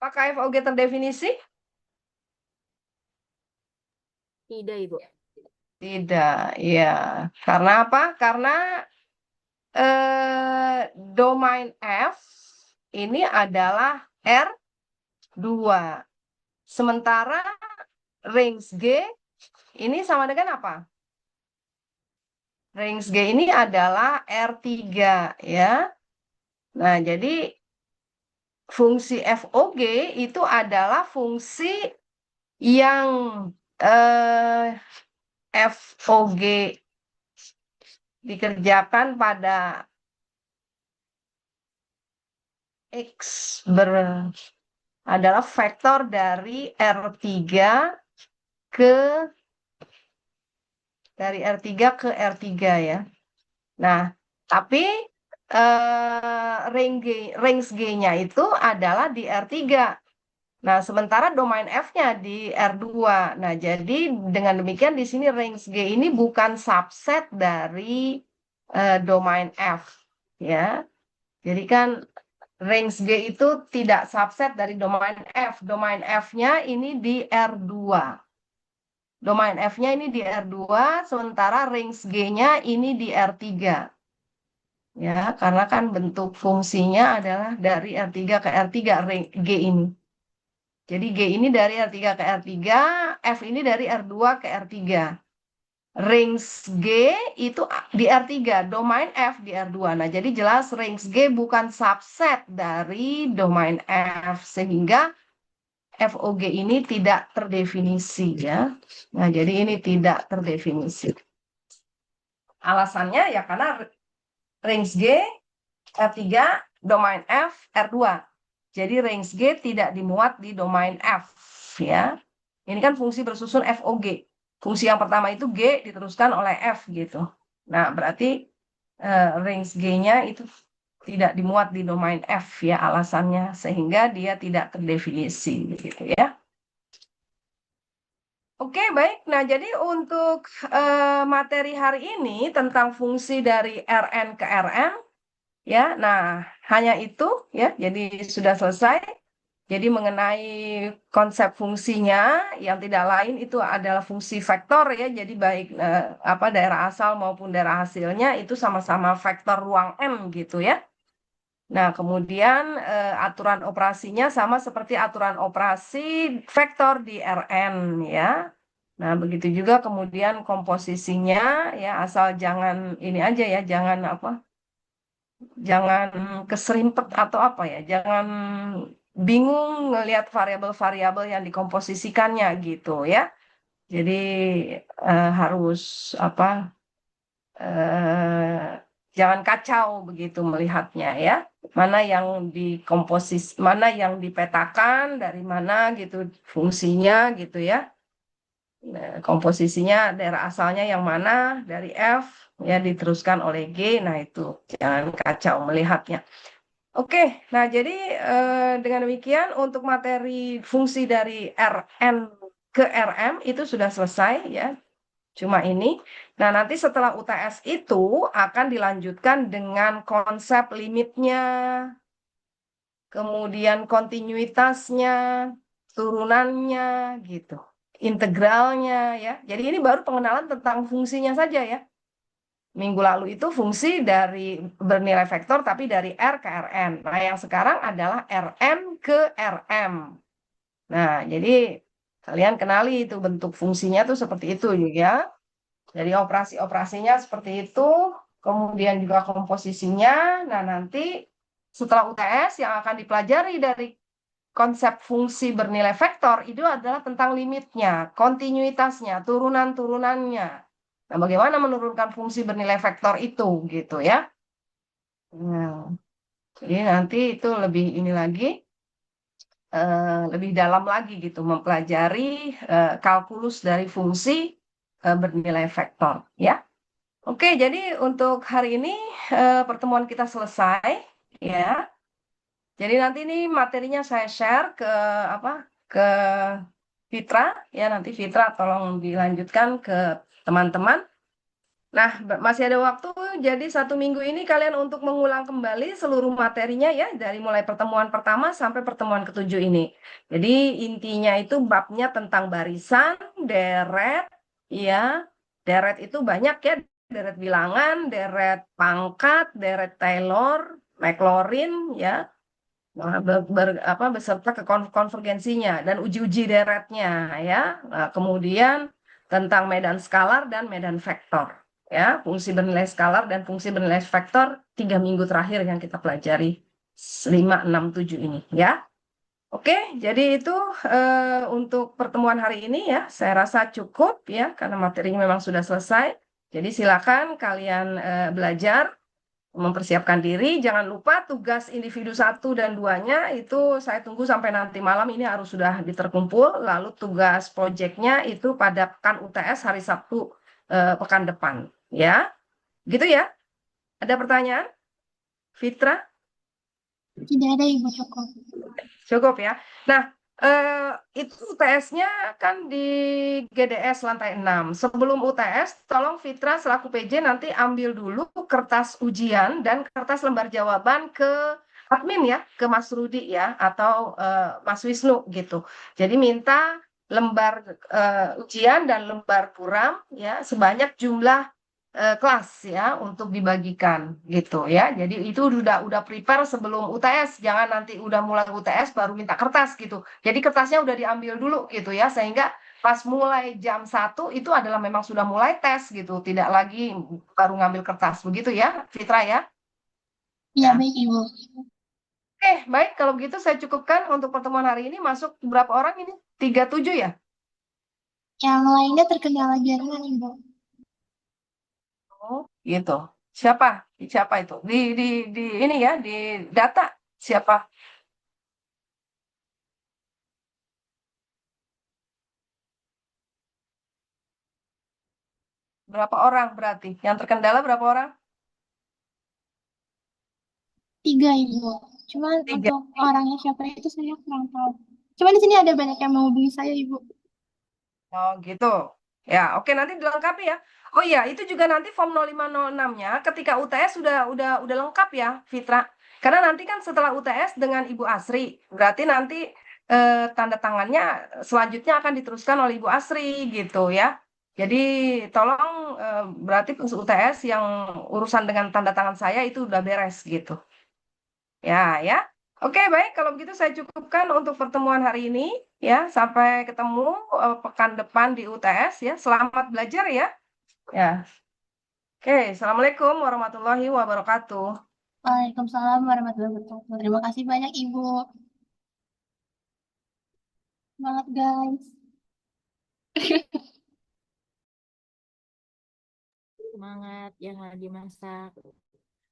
Apakah FOG terdefinisi? Tidak Ibu. Tidak, ya. Karena apa? Karena domain F ini adalah R2. Sementara range G ini sama dengan apa? Range G ini adalah R3 ya. Nah, jadi fungsi FOG itu adalah fungsi yang FOG dikerjakan pada X adalah vektor dari R3 ke R3 ya. Nah, tapi range G-nya itu adalah di R3. Nah, sementara domain F-nya di R2. Nah, jadi dengan demikian di sini range G ini bukan subset dari domain F, ya. Jadi kan range G itu tidak subset dari domain F. Domain F-nya ini di R2. Domain F-nya ini di R2, sementara range G-nya ini di R3. Ya, karena kan bentuk fungsinya adalah dari R3 ke R3 G ini. Jadi G ini dari R3 ke R3, F ini dari R2 ke R3. Range G itu di R3, domain F di R2. Nah, jadi jelas range G bukan subset dari domain F, sehingga FOG ini tidak terdefinisi ya. Nah, jadi ini tidak terdefinisi. Alasannya ya karena range G R3, domain F R2. Jadi range G tidak dimuat di domain F ya. Ini kan fungsi bersusun FOG. Fungsi yang pertama itu G diteruskan oleh F gitu. Nah, berarti range G-nya itu tidak dimuat di domain F ya alasannya, sehingga dia tidak terdefinisi gitu ya. Oke, baik. Nah, jadi untuk materi hari ini tentang fungsi dari Rn ke Rm ya. Nah, hanya itu ya. Jadi sudah selesai. Jadi mengenai konsep fungsinya yang tidak lain itu adalah fungsi vektor ya. Jadi baik daerah asal maupun daerah hasilnya itu sama-sama vektor ruang M gitu ya. Nah, kemudian aturan operasinya sama seperti aturan operasi vektor di Rn ya. Nah, begitu juga kemudian komposisinya ya, asal jangan ini aja ya, jangan keserimpet atau ya, jangan bingung ngelihat variabel-variabel yang dikomposisikannya gitu ya. Jadi harus jangan kacau begitu melihatnya ya. Mana yang mana yang dipetakan, dari mana gitu fungsinya gitu ya. Nah, komposisinya daerah asalnya yang mana dari F ya diteruskan oleh G. Nah, itu jangan kacau melihatnya. Oke, nah jadi dengan demikian untuk materi fungsi dari Rn ke Rm itu sudah selesai ya. Cuma ini. Nah, nanti setelah UTS itu akan dilanjutkan dengan konsep limitnya, kemudian kontinuitasnya, turunannya gitu, integralnya ya. Jadi ini baru pengenalan tentang fungsinya saja ya. Minggu lalu itu fungsi dari bernilai vektor tapi dari R ke Rn. Nah, yang sekarang adalah Rn ke Rm. Nah, jadi kalian kenali itu bentuk fungsinya tuh seperti itu ya. Jadi operasi-operasinya seperti itu, kemudian juga komposisinya. Nah, nanti setelah UTS yang akan dipelajari dari konsep fungsi bernilai vektor itu adalah tentang limitnya, kontinuitasnya, turunan-turunannya. Nah, bagaimana menurunkan fungsi bernilai vektor itu gitu ya. Nah, jadi nanti itu lebih ini lagi, lebih dalam lagi gitu, mempelajari kalkulus dari fungsi bernilai vektor ya. Oke, jadi untuk hari ini pertemuan kita selesai ya. Jadi nanti ini materinya saya share ke Fitra ya, nanti Fitra tolong dilanjutkan ke teman-teman. Nah, masih ada waktu, jadi 1 minggu ini kalian untuk mengulang kembali seluruh materinya ya, dari mulai pertemuan pertama sampai pertemuan ke-7 ini. Jadi intinya itu babnya tentang barisan, deret, ya. Deret itu banyak ya, deret bilangan, deret pangkat, deret Taylor, Maclaurin, ya. Nah, beserta ke konvergensinya dan uji-uji deretnya ya. Nah, kemudian tentang medan skalar dan medan vektor ya, fungsi bernilai skalar dan fungsi bernilai vektor 3 minggu terakhir yang kita pelajari 5, 6, 7 ini ya. Oke, jadi itu untuk pertemuan hari ini ya, saya rasa cukup ya karena materinya memang sudah selesai. Jadi silakan kalian belajar, mempersiapkan diri. Jangan lupa tugas individu 1 dan 2-nya itu saya tunggu sampai nanti malam ini harus sudah diterkumpul. Lalu tugas proyeknya itu pada pekan UTS hari Sabtu pekan depan. Ya, gitu ya. Ada pertanyaan? Fitra? Tidak ada Ibu, cukup. Cukup ya. Nah, Itu UTS-nya kan di GDS lantai 6. Sebelum UTS, tolong Fitra selaku PJ nanti ambil dulu kertas ujian dan kertas lembar jawaban ke admin ya, ke Mas Rudi ya, atau Mas Wisnu gitu. Jadi minta lembar ujian dan lembar kuram ya sebanyak jumlah kelas ya untuk dibagikan gitu ya. Jadi itu udah prepare sebelum UTS, jangan nanti udah mulai UTS baru minta kertas gitu. Jadi kertasnya udah diambil dulu gitu ya, sehingga pas mulai jam 1 itu adalah memang sudah mulai tes gitu, tidak lagi baru ngambil kertas begitu ya, Fitra ya. Iya, Ya. baik Ibu. Oke, baik kalau begitu saya cukupkan untuk pertemuan hari ini. Masuk berapa orang ini? 37 ya? Yang lainnya terkendala jaringan, Ibu. Oh, gitu. Siapa? Siapa itu? Di ini ya, di data siapa? Berapa orang berarti? Yang terkendala berapa orang? 3, Ibu. Cuman 3. untuk orangnya siapa itu saya kurang tahu. Cuman di sini ada banyak yang menghubungi saya, Ibu. Oh, gitu. Ya, oke nanti dilengkapi ya. Oh iya, itu juga nanti form 0506-nya ketika UTS udah lengkap ya, Fitra. Karena nanti kan setelah UTS dengan Ibu Asri, berarti nanti tanda tangannya selanjutnya akan diteruskan oleh Ibu Asri gitu ya. Jadi tolong berarti pas UTS yang urusan dengan tanda tangan saya itu udah beres gitu. Ya, ya. Oke, baik. Kalau begitu saya cukupkan untuk pertemuan hari ini. Ya, sampai ketemu pekan depan di UTS ya. Selamat belajar ya. Ya. Oke, Assalamualaikum warahmatullahi wabarakatuh. Waalaikumsalam warahmatullahi wabarakatuh. Terima kasih banyak, Ibu. Semangat, guys. Semangat, jangan dimasak.